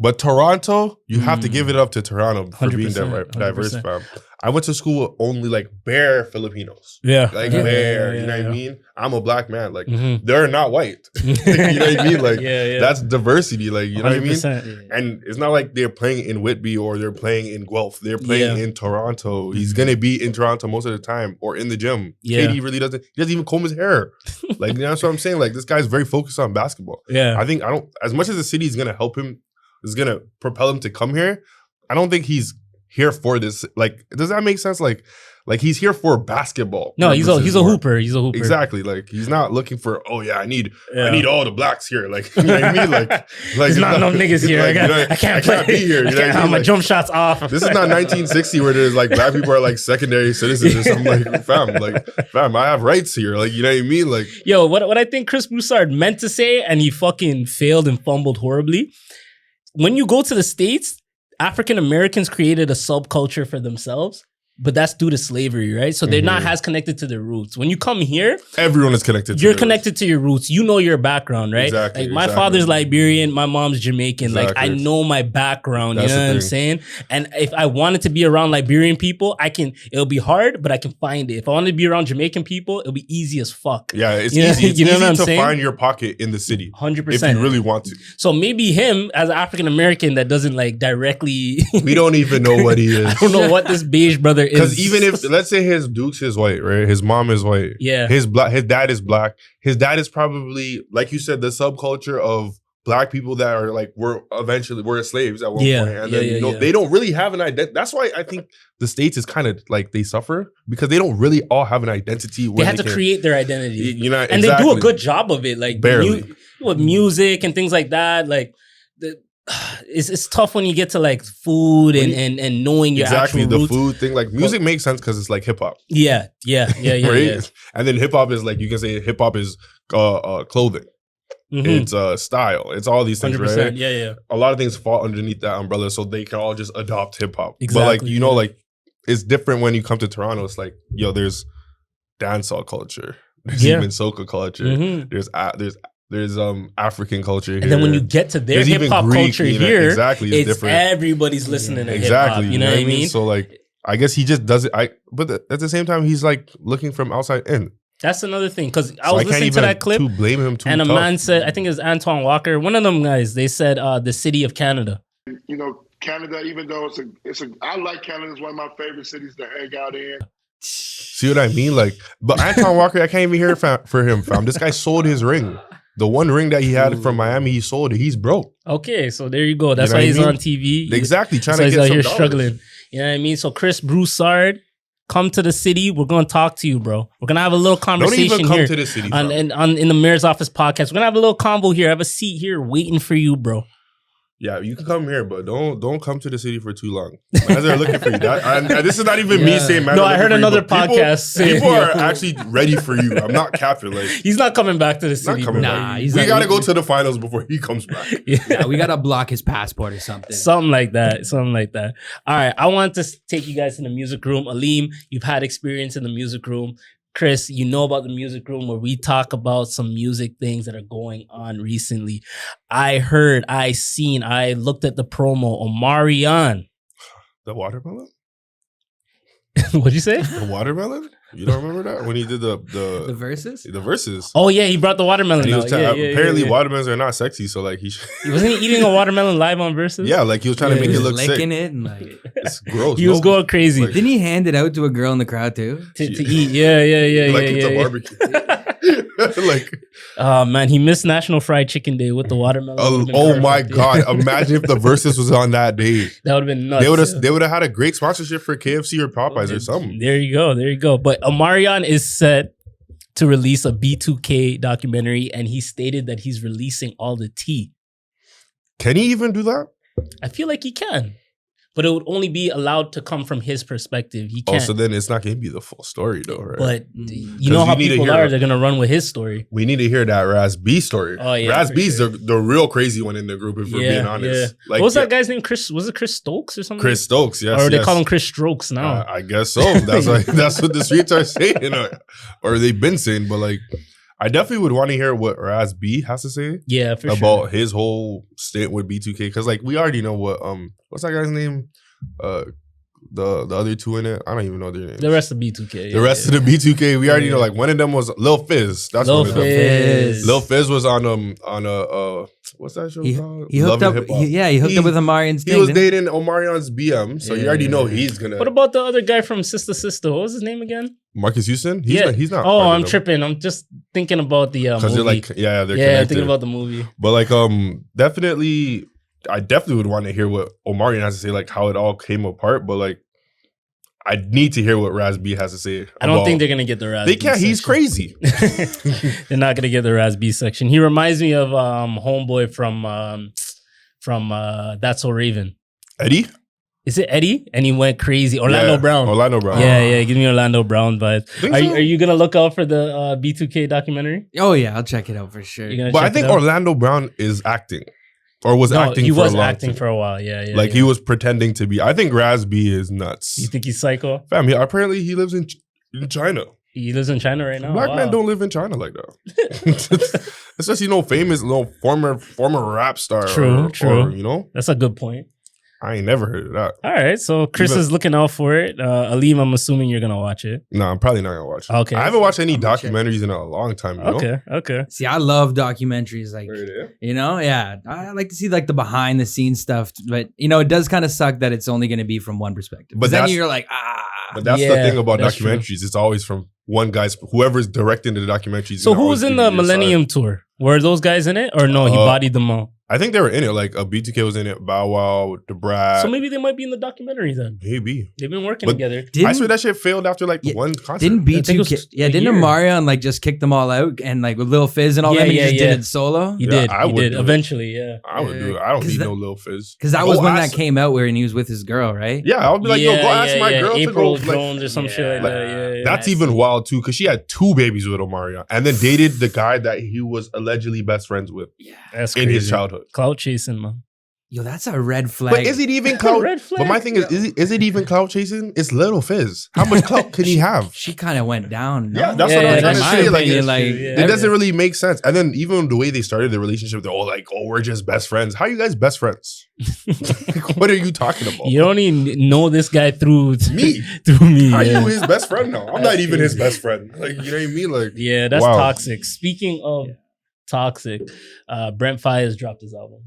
But Toronto, you have to give it up to Toronto for being diverse, fam. I went to school with only like bare Filipinos. Like bare, you know what I mean? I'm a black man. Like they're not white. You know what I mean? Like that's diversity. Like, you know what I mean? And it's not like they're playing in Whitby or they're playing in Guelph. They're playing in Toronto. He's gonna be in Toronto most of the time or in the gym. KD really doesn't even comb his hair. Like, you know what I'm saying? Like this guy's very focused on basketball. I think as much as the city is gonna help him, is gonna propel him to come here, I don't think he's here for this. Like, does that make sense? Like he's here for basketball. No, he's a hooper. He's a hooper. Exactly. Like he's not looking for, I need all the blacks here. Like, you know what I mean? Like there's not no niggas here. Like, I can't be here. You know what I mean? My jump shots off. This is not 1960 where there's like black people are like secondary citizens or something. Like, fam, I have rights here. Like, you know what I mean? Like, yo, what I think Chris Broussard meant to say, and he fucking failed and fumbled horribly. When you go to the States, African Americans created a subculture for themselves, but that's due to slavery, right? So they're not as connected to their roots. When you come here, everyone is connected. You're connected to your roots. You know your background, right? Exactly. Like my father's Liberian, my mom's Jamaican. Like I know my background. You know what I'm saying? And if I wanted to be around Liberian people, it'll be hard, but I can find it. If I wanted to be around Jamaican people, it'll be easy as fuck. Yeah, it's easy. It's easy to find your pocket in the city. 100%. If you really want to. So maybe him as an African American that doesn't like directly. We don't even know what he is. I don't know what this beige brother is. Because even if, let's say his Dukes is white, right? His mom is white. Yeah. His dad is black. His dad is probably, like you said, the subculture of black people that are like we're slaves at one Yeah, point, and yeah, then yeah, you know yeah. they don't really have an identity. That's why I think the States is kind of like they suffer because they don't really all have an identity. They Where had to create their identity, you know, and they do a good job of it, like Barely. with music and things like that. Like it's tough when you get to like food and knowing your exactly actual the roots. food thing. Like music makes sense because it's like hip hop, Yeah, right? Yeah. And then hip hop is like you can say hip hop is clothing. Mhm. It's style. It's all these things, 100%. right? Yeah. A lot of things fall underneath that umbrella, so they can all just adopt hip hop. But Exactly, like you know, yeah. like it's different when you come to Toronto. It's like there's dancehall culture, there's Yeah. even soca culture, Mhm. there's African culture here. And then when you get to their There's hip even hop Greek, culture you know, here, exactly, it's different. everybody's listening to exactly, hip hop. You know what I mean? So like, I guess he just does it. But at the same time, he's like looking from outside in. That's another thing because I So was can't listening to even that clip, blame him too and a tough. man said, I think it was Antoine Walker, one of them guys. They said the city of Canada. You know, Canada, even though I like Canada, it's one of my favorite cities to hang out in. See what I mean? Like, but Antoine Walker, I can't even hear for him, fam. This guy sold his ring. The one ring that he had from Miami, he sold it. He's broke. Okay, so there you go. That's You know why what I he's mean? on TV. Exactly, trying So to he's get out some here dollars. struggling. You know what I mean? So Chris Broussard, come to the city. We're going to talk to you, bro. We're going to have a little Don't conversation even come here to the city, on, fam. in the Mayor's Office podcast. We're going to have a little convo here. I have a seat here waiting for you, bro. Yeah, you can come here, but don't come to the city for too long. As they're looking for you. And this is not even me saying, man. No, they're I heard looking for you, another but podcast say- People are actually ready for you. I'm not capping. Like, He's not coming back to the not city, coming bro. back. he's We not- got to go to the finals before he comes back. Yeah, we gotta block his passport or something. Something like that. All right. I want to take you guys to the music room. Aleem, you've had experience in the music room. Chris, you know about the music room where we talk about some music things that are going on recently. I heard, I looked at the promo. Omarion. The watermelon? What'd you say? The watermelon? You don't remember that? When he did the the verses. verses. Oh, yeah. He brought the watermelon And he out. was Apparently, watermelons are not sexy, so like Wasn't he eating a watermelon live on Versus? yeah, like he was trying to Yeah, make He it was look sick. licking it and like. It's gross. He was No. going crazy Like- Didn't he hand it out to a girl in the crowd too? to eat. Yeah. like it's a barbecue. Like, Oh, man. He missed National Fried Chicken Day with the watermelon. Would've been oh my perfect. god! Imagine if the verses was on that day. That would have been nuts. They would have had a great sponsorship for KFC or Popeyes or something. There you go. But Omarion is set to release a B2K documentary, and he stated that he's releasing all the tea. Can he even do that? I feel like he can, but it would only be allowed to come from his perspective. He Oh, can't. so then it's not going to be the full story, though, right? But Mm. you know how you need to people hear are; it. they're gonna run with his story. we need to hear that Raz B story. Oh, yeah, Raz for B's sure. the real crazy one in the group. If we're being honest, What was that guy's name? Chris? Was it Chris Stokes or something? Chris Stokes, yes, or they yes. call him Chris Strokes now. I guess so. That's what the streets are saying, or they've been saying. But like, I definitely would want to hear what Raz B has to say Yeah, for about sure. his whole stint with B2K, because like we already know what's that guy's name? The other two in it, I don't even know their names. The rest of B2K. The rest of the B2K, we already Yeah. know. Like one of them was Lil Fizz. That's Lil one of them. Fizz. Lil Fizz was on what's that show He called? hooked Love up. and Hip Hop. He hooked up with Omarion's He thing. was didn't dating Omarion's BM, so you already know he's gonna. What about the other guy from Sister Sister? What was his name again? Marcus Houston? He's not. Oh, part of I'm them. tripping. I'm just thinking about the Because movie. they're like, they're yeah, connected. thinking about the movie. But like, definitely, I definitely would want to hear what Omarion has to say, like how it all came apart. But like, I need to hear what Raz B has to say. I don't about- think they're gonna get the Raz. They B can't. He's section. crazy. They're not gonna get the Raz B section. He reminds me of homeboy from That's So Raven. Eddie. Is it Eddie? And he went crazy. Orlando Yeah, Brown. Orlando Brown. Yeah. Give me Orlando Brown vibes. Think Are so? you gonna look out for the B2K documentary? Oh yeah, I'll check it out for sure. You're gonna But I check think it out? Orlando Brown is acting, or was No, acting. he for was a long acting time. for a while. Yeah. Like he was pretending to be. I think Raz B is nuts. You think he's psycho? Fam, apparently he lives in China. He lives in China right now. Black Wow. men don't live in China like that. Especially famous, former rap star. True. Or, That's a good point. I ain't never heard of that. All right, so Chris Even- is looking out for it. Aleem, I'm assuming you're gonna watch it. No, I'm probably not gonna watch it. Okay. I haven't watched any I'm gonna check. documentaries in a long time. You know? Okay. See, I love documentaries. Like, Right there. yeah, I like to see like the behind the scenes stuff. But it does kind of suck that it's only going to be from one perspective. But But then that's- you're like, But that's the Yeah, thing about that's true. documentaries. It's always from one guy's, whoever's directing the documentaries. So gonna who's always in give the you your Millennium Tour? Were those guys in it or no? He bodied them all. I think they were in it. Like BTK was in it. Bow Wow, the Brat. So maybe they might be in the documentary then. Maybe They've been working together. I swear that shit failed after like one concert. Didn't I think it was didn't Omarion like just kick them all out and like with Lil Fizz and all Yeah, them, he yeah, just yeah. did it solo? He Yeah, did. I He would did. do it. Eventually, yeah. I would do it. I don't 'Cause need that- no Lil Fizz. Because that was Go when ask- that came out where he was with his girl, right? Yeah, I'll be like, yo, go ask my girl April to go. Like, Jones or some shit like that. Yeah. that's even wild too, because she had 2 babies with Omarion, and then dated the guy that he was allegedly best friends with That's in crazy. his childhood. Clout chasing, man. Yo, that's a red flag. But is it even clout? Red flag. But my thing is it even clout chasing? It's Little Fizz. How much clout can he have? She kind of went down. No? Yeah, that's what I'm trying to in my say. Like, opinion, it doesn't really make sense. And then even the way they started the relationship, they're all like, "Oh, we're just best friends." How are you guys best friends? Like, what are you talking about? You don't even know this guy through Me. Through me. How yeah. you his best friend now? I'm not even his best friend. Like, you know what I mean? Like, Yeah, that's wow. toxic. Speaking of toxic, Brent Faiyaz dropped his album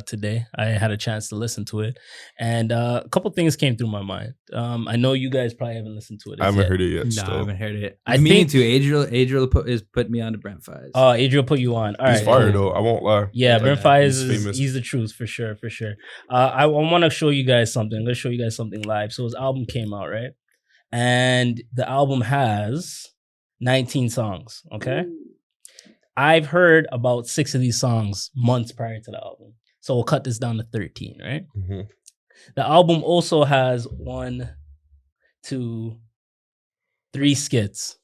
today. I had a chance to listen to it, and a couple things came through my mind. I know you guys probably haven't listened to it. I haven't yet. heard it yet. No, Still. I haven't heard it. I Me think- too. Adriel put me on to Brent Faiyaz. Oh, Adriel put you on. All right, He's fire cool. though. I won't lie. Yeah, Brent Faiyaz he's famous. he's the truth for sure. I want to show you guys something. I'm gonna show you guys something live. So his album came out, right? And the album has 19 songs. Okay. I've heard about 6 of these songs months prior to the album. So we'll cut this down to 13, right? Mhm. The album also has 1, 2, 3 skits.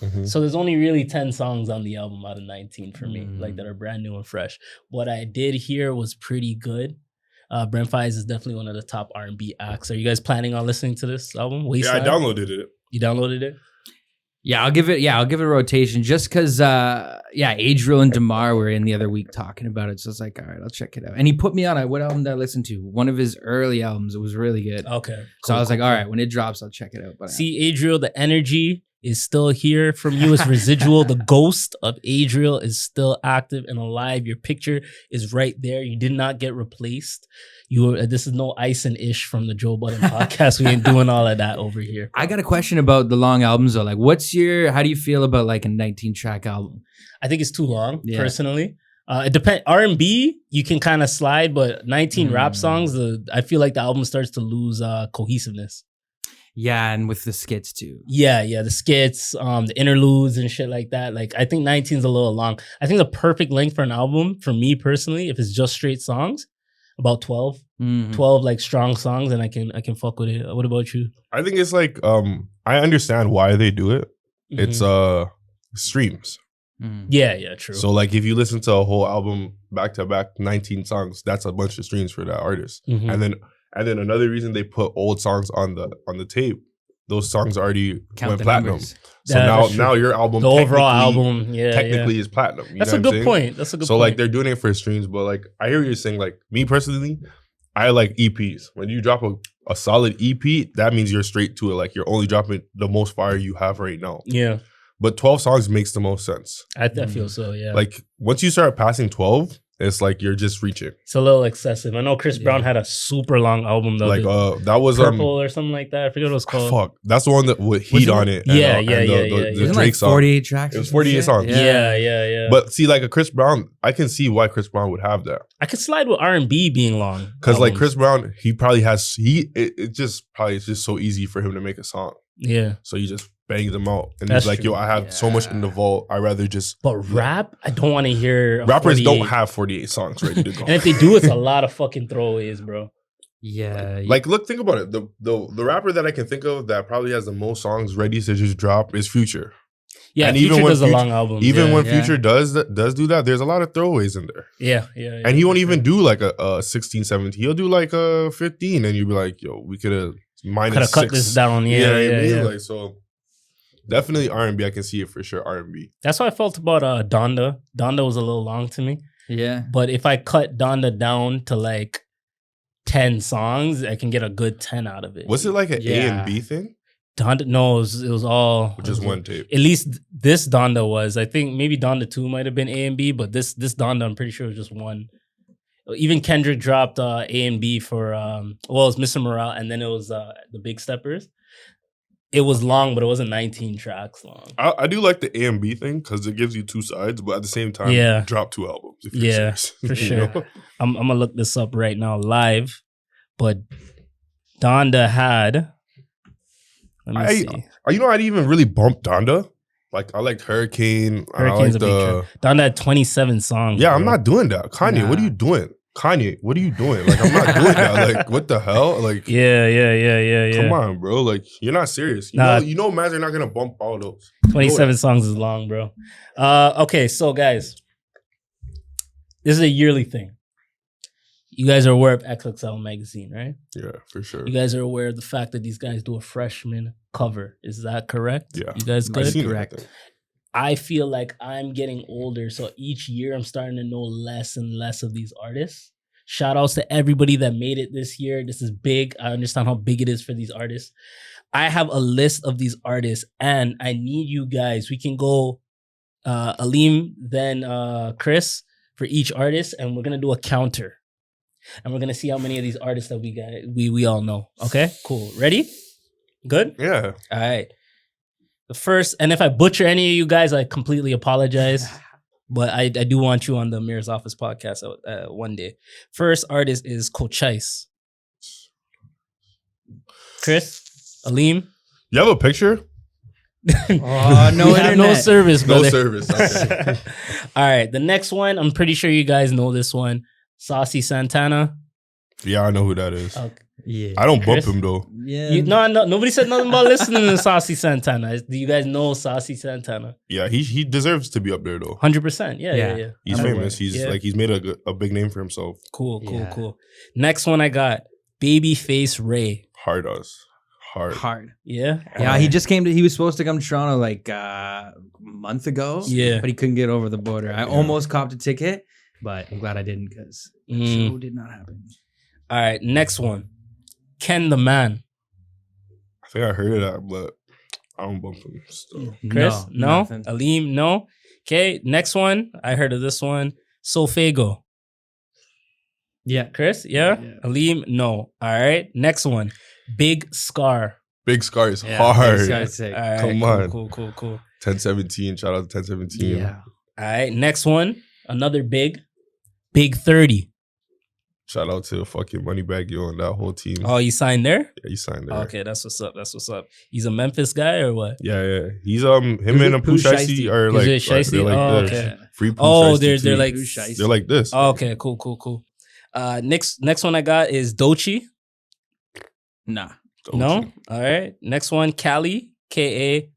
Mhm. So there's only really 10 songs on the album out of 19 for me, like that are brand new and fresh. What I did hear was pretty good. Brent Faiyaz is definitely one of the top R&B acts. Are you guys planning on listening to this album? Yeah, I Wasteland? downloaded it. You downloaded it? Yeah, I'll give it a rotation just because Adriel and DeMar were in the other week talking about it. So it's like, all right, I'll check it out. And he put me on what album did I listen to? One of his early albums. It was really good. Okay. So I was like, all right, when it drops, I'll check it out. But See, Adriel, the energy is still here from you. It's residual. The ghost of Adriel is still active and alive. Your picture is right there. You did not get replaced. This is no Ice and Ish from the Joe Budden podcast. We ain't doing all of that over here. I got a question about the long albums though. Like, how do you feel about like a 19-track album? I think it's too long, Yeah. personally. It depends. R&B, you can kind of slide, but 19 rap songs, I feel like the album starts to lose cohesiveness. Yeah, and with the skits too. Yeah, the skits, the interludes and shit like that. Like, I think 19 is a little long. I think the perfect length for an album, for me personally, if it's just straight songs, about 12. Mhm. 12 like strong songs, and I can fuck with it. What about you? I think it's like I understand why they do it. It's Mhm. streams. Mhm. yeah, true. So like if you listen to a whole album back to back, 19 songs, that's a bunch of streams for that artist. Mhm. And then another reason they put old songs on the tape, those songs already Count went the platinum. numbers. So Yeah, that's true. now your album, The overall technically- album, technically is platinum. You That's know a what I'm good saying? point. That's a good So point. like they're doing it for streams, but like I hear what you're saying. Like me personally, I like EPs. When you drop a solid EP, that means you're straight to it. Like you're only dropping the most fire you have right now. Yeah, But 12 songs makes the most sense. I feel so. Yeah, Like once you start passing 12, it's like you're just reaching. it's a little excessive. I know Chris Brown had a super long album though. Like the that was Purple or something like that. I forget what it was called. fuck. That's the one that with Heat on it. And, Yeah, and yeah, the, yeah, the, yeah, the yeah. Isn't Drake like song. 48 tracks? It or was some 48 shit? songs. Yeah. But see, like a Chris Brown, I can see why Chris Brown would have that. I could slide with R&B being long. Because like albums. Chris Brown, he probably has it's just so easy for him to make a song. Yeah. So he just bangs them out. And That's he's like, true. yo, I have so much in the vault. I rather just But rap, I don't want to hear a rappers 48. don't have 48 songs ready to go. And if they do, it's a lot of fucking throwaways, bro. Yeah. Like, look, think about it. The rapper that I can think of that probably has the most songs ready to just drop is Future. Yeah, And Future even when does a Future- long album. Even yeah. when yeah. Future does do that, there's a lot of throwaways in there. Yeah. And he won't for even sure. do like a 16, 17. He'll do like a 15, and you'll be like, yo, we could have minus Could have cut 6. this down. You know what I Yeah. mean? Like, so definitely R&B. I can see it for sure. R&B. That's how I felt about Donda. Donda was a little long to me. yeah. But if I cut Donda down to like 10 songs, I can get a good 10 out of it. Was it like an A Yeah. and B thing? Donda? No, it was all Or just one tape? At least this Donda was. I think maybe Donda 2 might have been A and B, but this Donda, I'm pretty sure it was just one. Even Kendrick dropped A and B for it was Mr. Morale, and then it was the Big Steppers. It was long, but it wasn't 19 tracks long. I do like the A and B thing because it gives you two sides, but at the same time, drop 2 albums. If you're serious. For You sure. know? I'm gonna look this up right now live, but Donda had. Let me see. You know, I didn't even really bump Donda. Like I liked Hurricane. Hurricane's I a big liked track. Donda had 27 songs. Yeah, bro. I'm not doing that. Kanye, what are you doing? Kanye, what are you doing? Like I'm not doing that. Like what the hell? Like Yeah. come on, bro. Like you're not serious. You know, man, are not gonna bump all those. 27 songs is long, bro. Okay, so guys, this is a yearly thing. You guys are aware of XXL magazine, right? Yeah, for sure. You guys are aware of the fact that these guys do a freshman cover. Is that correct? Yeah. You guys good? Correct. I feel like I'm getting older, so each year I'm starting to know less and less of these artists. Shout outs to everybody that made it this year. This is big. I understand how big it is for these artists. I have a list of these artists, and I need you guys. We can go Aleem, then Chris for each artist, and we're gonna do a counter. And we're gonna see how many of these artists that we all know. Okay, cool. Ready? Good? Yeah. All right. The first, and if I butcher any of you guys, I completely apologize. But I do want you on the Mayor's Office podcast one day. First artist is Cochise. Chris, Aleem. You have a picture? Oh, no We have no internet. service, brother. No service. Okay. All right, the next one, I'm pretty sure you guys know this one. Saucy Santana. Yeah, I know who that is. Okay. Yeah. I don't bump Chris? him though. Yeah. No, nobody said nothing about listening to Saucy Santana. Do you guys know Saucy Santana? Yeah, he deserves to be up there though. 100%. Yeah. He's I'm famous. aware. He's he's made a big name for himself. Cool. Next one I got Babyface Ray. Hard. Yeah. Yeah, he just came to. He was supposed to come to Toronto like a month ago. Yeah. but he couldn't get over the border. I almost copped a ticket, but I'm glad I didn't because the show did not happen. All right, next one. Ken the Man. I think I heard of that, but I don't bump him. Still. Chris? No. nothing. Aleem? No. Okay, next one. I heard of this one. Sofago. Yeah, Chris? Yeah? Yeah. Aleem? No. All right, next one. Big Scar. Big Scar is Yeah, hard. this guy's sick. All right, Come on. Cool. 1017. Shout out to 1017. Yeah, All right, next one. Another Big 30. Shout out to fucking Moneybag Yo and that whole team. Oh, you signed there? Yeah, he signed there. Okay, that's what's up. He's a Memphis guy or what? Yeah. He's him Is and it Pooh Pooh Shiesty Shiesty? are Is like, it Shiesty? they're like Oh, this. okay. Free Pooh Oh, Shiesty they're too. like. Pooh Shiesty. They're like this. Oh, okay, cool. Next one I got is Doechii. nah. No? All right. Next one, Kali. Kali.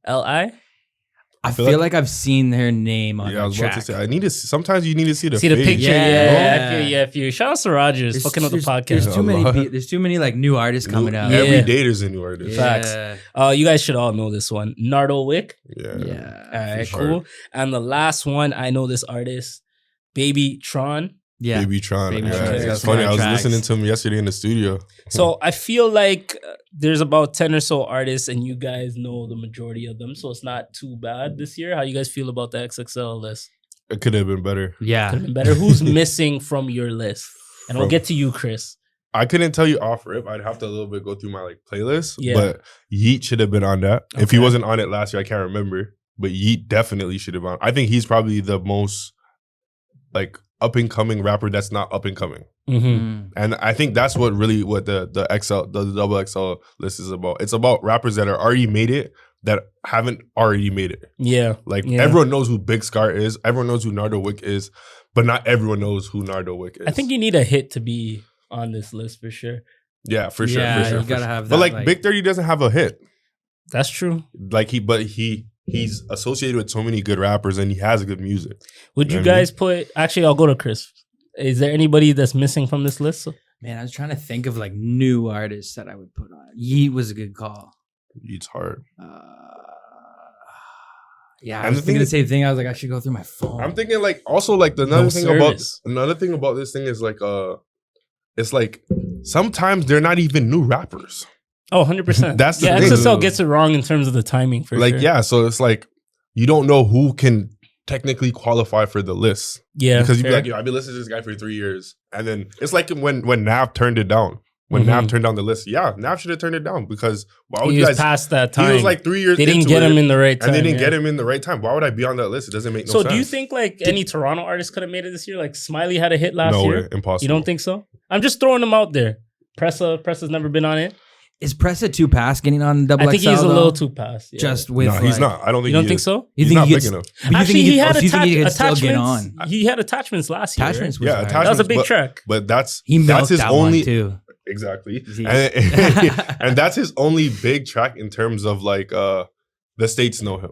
I feel feel like- like I've seen her name on Yeah, I was track. about to say. Sometimes you need to see the See the face. picture? Yeah. Yeah. I feel you. Shout out to Rogers. Fucking up the podcast. There's too A many. lot. There's too many like new artists coming out. Yeah. Every day there's a new artist. Facts. You guys should all know this one. Nardo Wick. Yeah. Yeah. All right, for cool. sure. And the last one, I know this artist, Baby Tron. Yeah. Baby Tron. Baby Yeah. Tron. It's That's funny. my I was tracks. listening to him yesterday in the studio. So I feel like there's about 10 or so artists, and you guys know the majority of them. So it's not too bad this year. How you guys feel about the XXL list? It could have been better. Yeah. Could have been better. Who's missing from your list? And we'll From- get to you, Chris. I couldn't tell you off rip. I'd have to a little bit go through my like playlist. Yeah. But Yeet should have been on that. If he Okay. wasn't on it last year, I can't remember. But Yeet definitely should have been on. I think he's probably the most like up and coming rapper that's not up and coming. Mm-hmm. And I think that's what the double XL list is about. It's about rappers that are already made it that haven't already made it. Yeah. Like Yeah. everyone knows who Big Scar is, everyone knows who Nardo Wick is, but not everyone knows who Nardo Wick is. I think you need a hit to be on this list for sure. yeah, for sure, Yeah, for sure. you for gotta sure. have But that, like Big 30 doesn't have a hit. That's true. Like he's associated with so many good rappers and he has good music. Would you You know what I guys put, actually, I'll go to Chris. Is there anybody that's missing from this list? Man, I was trying to think of like new artists that I would put on. Yeet was a good call. It's hard. Yeah, And I was the thing thinking the is- same thing. I was like, I should go through my phone. I'm thinking like also like another No thing service. about this thing is like it's like sometimes they're not even new rappers. Oh, 100%. That's the yeah, thing. XXL gets it wrong in terms of the timing for Like sure. yeah, so it's like you don't know who can technically qualify for the list. Yeah. Because you'd be fair. like, I've been listening to this guy for 3 years. And then it's like when Nav turned it down. when Nav turned down the list. Yeah, Nav should have turned it down because why would He you was guys? past that time. He was like 3 years. They didn't into get it, him in the right time. and they didn't get him in the right time. Why would I be on that list? It doesn't make no sense. So do you think like any Toronto artist could have made it this year? Like Smiley had a hit last year. No way, impossible. You don't think so? I'm just throwing them out there. Pressa's never been on it. Is Pressa too past getting on double XL? I think he's a little too past. Yeah. Just with. No, he's not. I don't think. You don't he think is. so? You He's think not he big gets- enough. But you Actually, think he had you think he could still get attachments. on? He had attachments last year. Attachments Right? was Yeah, alright. attachments. That was a big but, track. But that's He that's milked his that only one too. exactly, Yeah. and that's his only big track in terms of like the states know him.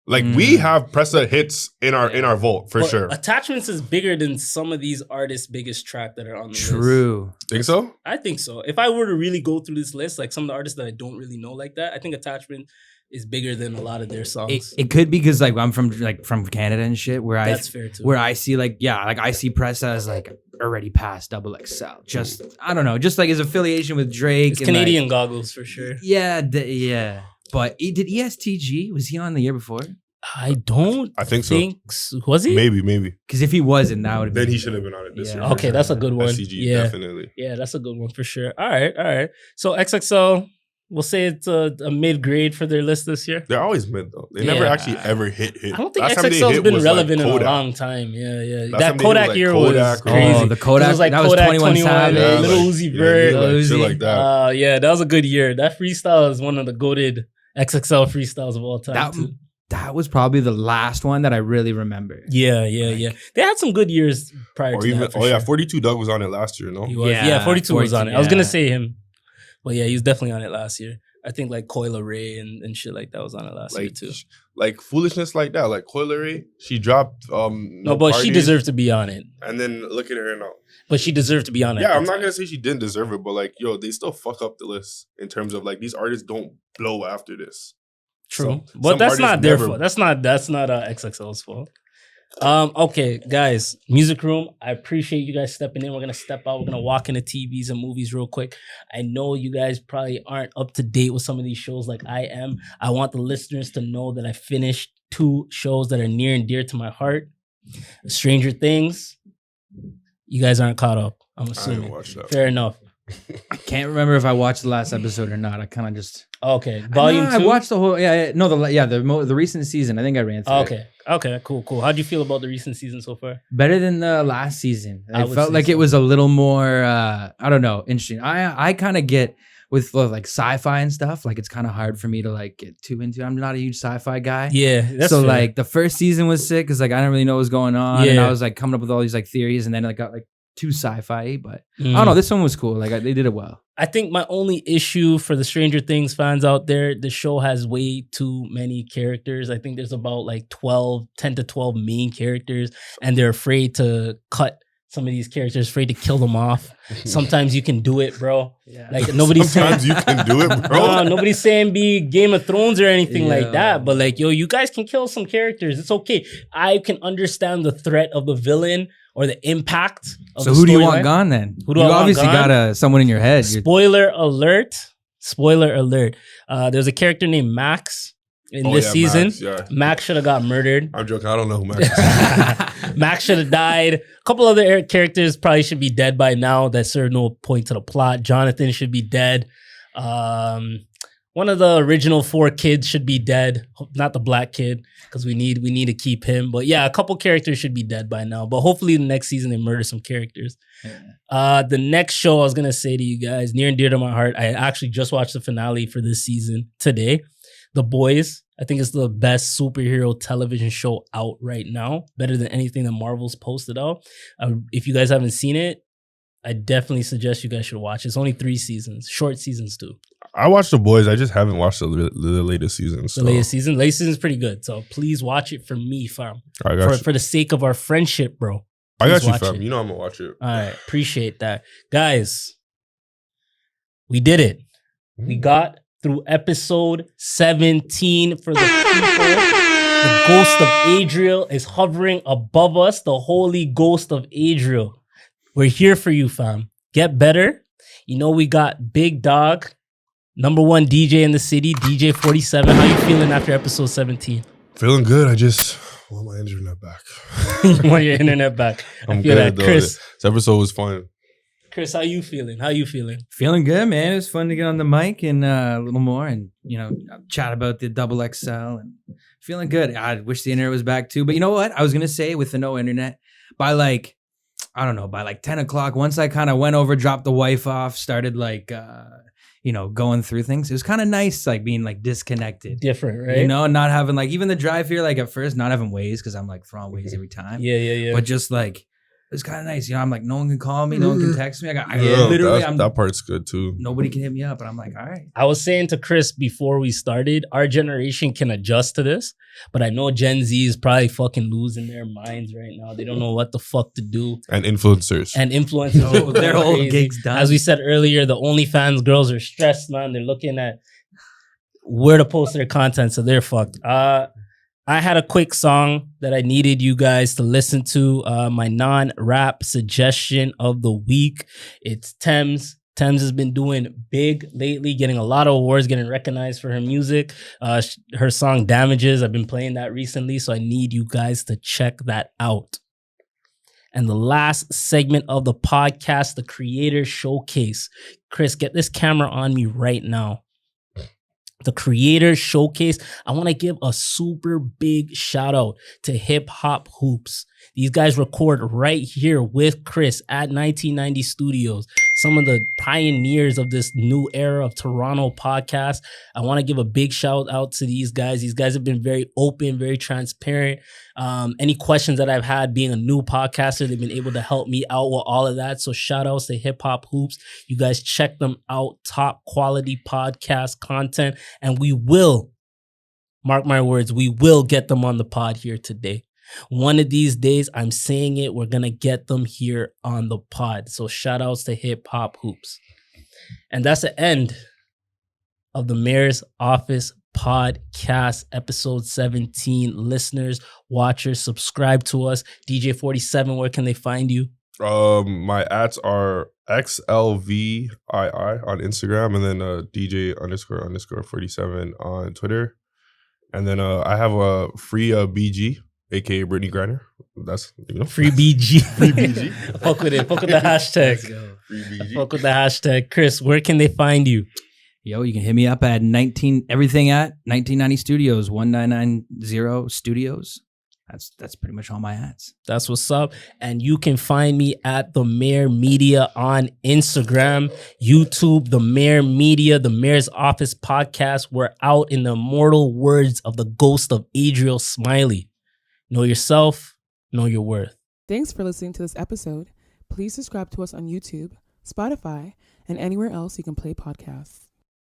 Like we have Pressa hits in our vault for But sure. Attachments is bigger than some of these artists' biggest track that are on the list. True. Think so? I think so. If I were to really go through this list, like some of the artists that I don't really know like that, I think Attachment is bigger than a lot of their songs. It could be because like I'm from Canada and shit where That's fair too. where I see like I see Pressa as like already past double XL. Just I don't know, just like his affiliation with Drake. It's and, Canadian like, goggles for sure. yeah, yeah. But did ESTG, was he on the year before? I don't I think so. Was he? Maybe. Because if he wasn't, that would have Then been. he should have been on it this Yeah. year. for Okay, sure. that's a good one. SCG, Yeah. definitely. Yeah, that's a good one for sure. All right. So XXL, we'll say it's a mid grade for their list this year. They're always mid though. They never Yeah. actually ever hit. I don't think Last time they XXL's hit been was, relevant like, in a Kodak. long time. Yeah. Last That time they hit Kodak was, like, year Kodak, was crazy. Oh, the Kodak. It was like that was Kodak 21 Savage. Yeah, Little like, Uzi yeah, Vert. like, shit Uzi. like that. Yeah, that was a good year. That freestyle is one of the goated XXL freestyles of all time too. That was probably the last one that I really remember. Yeah. They had some good years prior Or to even that. For 42 Doug was on it last year. No, He was. Yeah, Yeah, 42 was on it. I was yeah. gonna say him, but yeah, he was definitely on it last year. I think like Coyle Ray and shit like that was on it last year too. like foolishness like that. Like Coilery, she dropped. No, but she deserved to be on it. And then look at her now. But she deserved to be on it. Yeah, I'm not gonna say she didn't deserve it, but like, yo, they still fuck up the list in terms of like these artists don't blow after this. True, Some but that's artists not their never- fault. That's not XXL's fault. Okay, guys, music room. I appreciate you guys stepping in. We're gonna step out. We're gonna walk into TVs and movies real quick. I know you guys probably aren't up to date with some of these shows like I am. I want the listeners to know that I finished 2 shows that are near and dear to my heart. Stranger Things. You guys aren't caught up, I'm I didn't assuming. watch that. Fair enough. I can't remember if I watched the last episode or not. I kind of just Okay, volume 2. I watched the whole. The recent season. I think I ran through. it. Okay, cool. How do you feel about the recent season so far? Better than the last season. I I would felt say like so. it was a little more. I don't know, interesting. I kind of get with like sci-fi and stuff. Like it's kind of hard for me to like get too into. I'm not a huge sci-fi guy. Yeah, that's so fair. like the first season was sick because like I didn't really know what was going on, and Yeah. I was like coming up with all these like theories, and then I got like too sci-fi. But I Mm. don't know. This one was cool. Like they did it well. I think my only issue for the Stranger Things fans out there, the show has way too many characters. I think there's about like 10 to 12 main characters, and they're afraid to cut some of these characters, afraid to kill them off. Sometimes you can do it, bro. Yeah. Like nobody's saying, Sometimes you can do it, bro. no, nobody's saying be Game of Thrones or anything like Yeah. that. But like, yo, you guys can kill some characters. It's okay. I can understand the threat of the villain or the impact of So the who do you want storyline. gone then? Who do you I want obviously gone? got someone in your head. You're- Spoiler alert. There's a character named Max in Oh, this yeah, season. Max, yeah. Max should have got murdered. I'm joking. I don't know who Max is. Max should have died. A couple other characters probably should be dead by now that serve no point to the plot. Jonathan should be dead. One of the original 4 kids should be dead. Not the black kid, because we need to keep him. But yeah, a couple characters should be dead by now. But hopefully the next season they murder some characters. The next show I was gonna say to you guys, near and dear to my heart, I actually just watched the finale for this season today. The Boys. I think it's the best superhero television show out right now. Better than anything that Marvel's posted out. If you guys haven't seen it, I definitely suggest you guys should watch it. It's only 3 seasons, short seasons too. I watched The Boys. I just haven't watched the latest season. So. The latest season. Latest season is pretty good. So please watch it for me, fam. I got you. For the sake of our friendship, bro. I got Please you, watch fam. it. You know I'm gonna watch it. All right. Appreciate that. Guys, we did it. We got through episode 17 for the people. The ghost of Adriel is hovering above us. The holy ghost of Adriel. We're here for you, fam. Get better. You know, we got Big Dog, number 1 DJ in the city, DJ 47. How you feeling after episode 17? Feeling good. I just want my internet back. You want your internet back. I I'm feel good that. though. Chris, This episode was fun. Chris, how you feeling? How you feeling? Feeling good, man. It was fun to get on the mic and a little more and, chat about the XXL and feeling good. I wish the internet was back too. But you know what? I was going to say with the no internet, by like 10 o'clock, once I kind of went over, dropped the wife off, started going through things. It was kind of nice, like being like disconnected. Different, right? Not having like even the drive here, like at first, not having Waze because I'm like throwing Waze every time. Yeah. But just like, it's kind of nice. I'm like, no one can call me, no one can text me. That part's good too. Nobody can hit me up, and I'm like, all right. I was saying to Chris before we started, our generation can adjust to this, but I know Gen Z is probably fucking losing their minds right now. They don't know what the fuck to do. And influencers. Their whole gigs done. As we said earlier, the OnlyFans girls are stressed, man. They're looking at where to post their content, so they're fucked. I had a quick song that I needed you guys to listen to. My non-rap suggestion of the week. It's Tems. Tems has been doing big lately, getting a lot of awards, getting recognized for her music. Her song Damages, I've been playing that recently, so I need you guys to check that out. And the last segment of the podcast, the Creator Showcase. Chris, get this camera on me right now. The Creator Showcase. I want to give a super big shout out to Hip Hop Hoops. These guys record right here with Chris at 1990 Studios. Some of the pioneers of this new era of Toronto podcast. I want to give a big shout out to these guys. These guys have been very open, very transparent. Any questions that I've had being a new podcaster, they've been able to help me out with all of that. So shout outs to Hip Hop Hoops. You guys check them out. Top quality podcast content. And we will, mark my words, we will get them on the pod here today. One of these days, I'm saying it, we're going to get them here on the pod. So shout outs to Hip Hop Hoops. And that's the end of the Mayor's Office podcast, episode 17. Listeners, watchers, subscribe to us. DJ47, where can they find you? My ads are XLVII on Instagram, and then DJ__47 on Twitter. And then I have a free BG, aka Britney Griner. That's free BG. Free BG. Fuck with it. Fuck with the hashtag. Free BG. Fuck with the hashtag. Chris, where can they find you? Yo, you can hit me up at 1990 Studios, 1990 Studios. That's pretty much all my ads. That's what's up. And you can find me at The Mayor Media on Instagram, YouTube, The Mayor Media, The Mayor's Office podcast. We're out in the immortal words of the ghost of Adriel Smiley. Know yourself, know your worth. Thanks for listening to this episode. Please subscribe to us on YouTube, Spotify, and anywhere else you can play podcasts.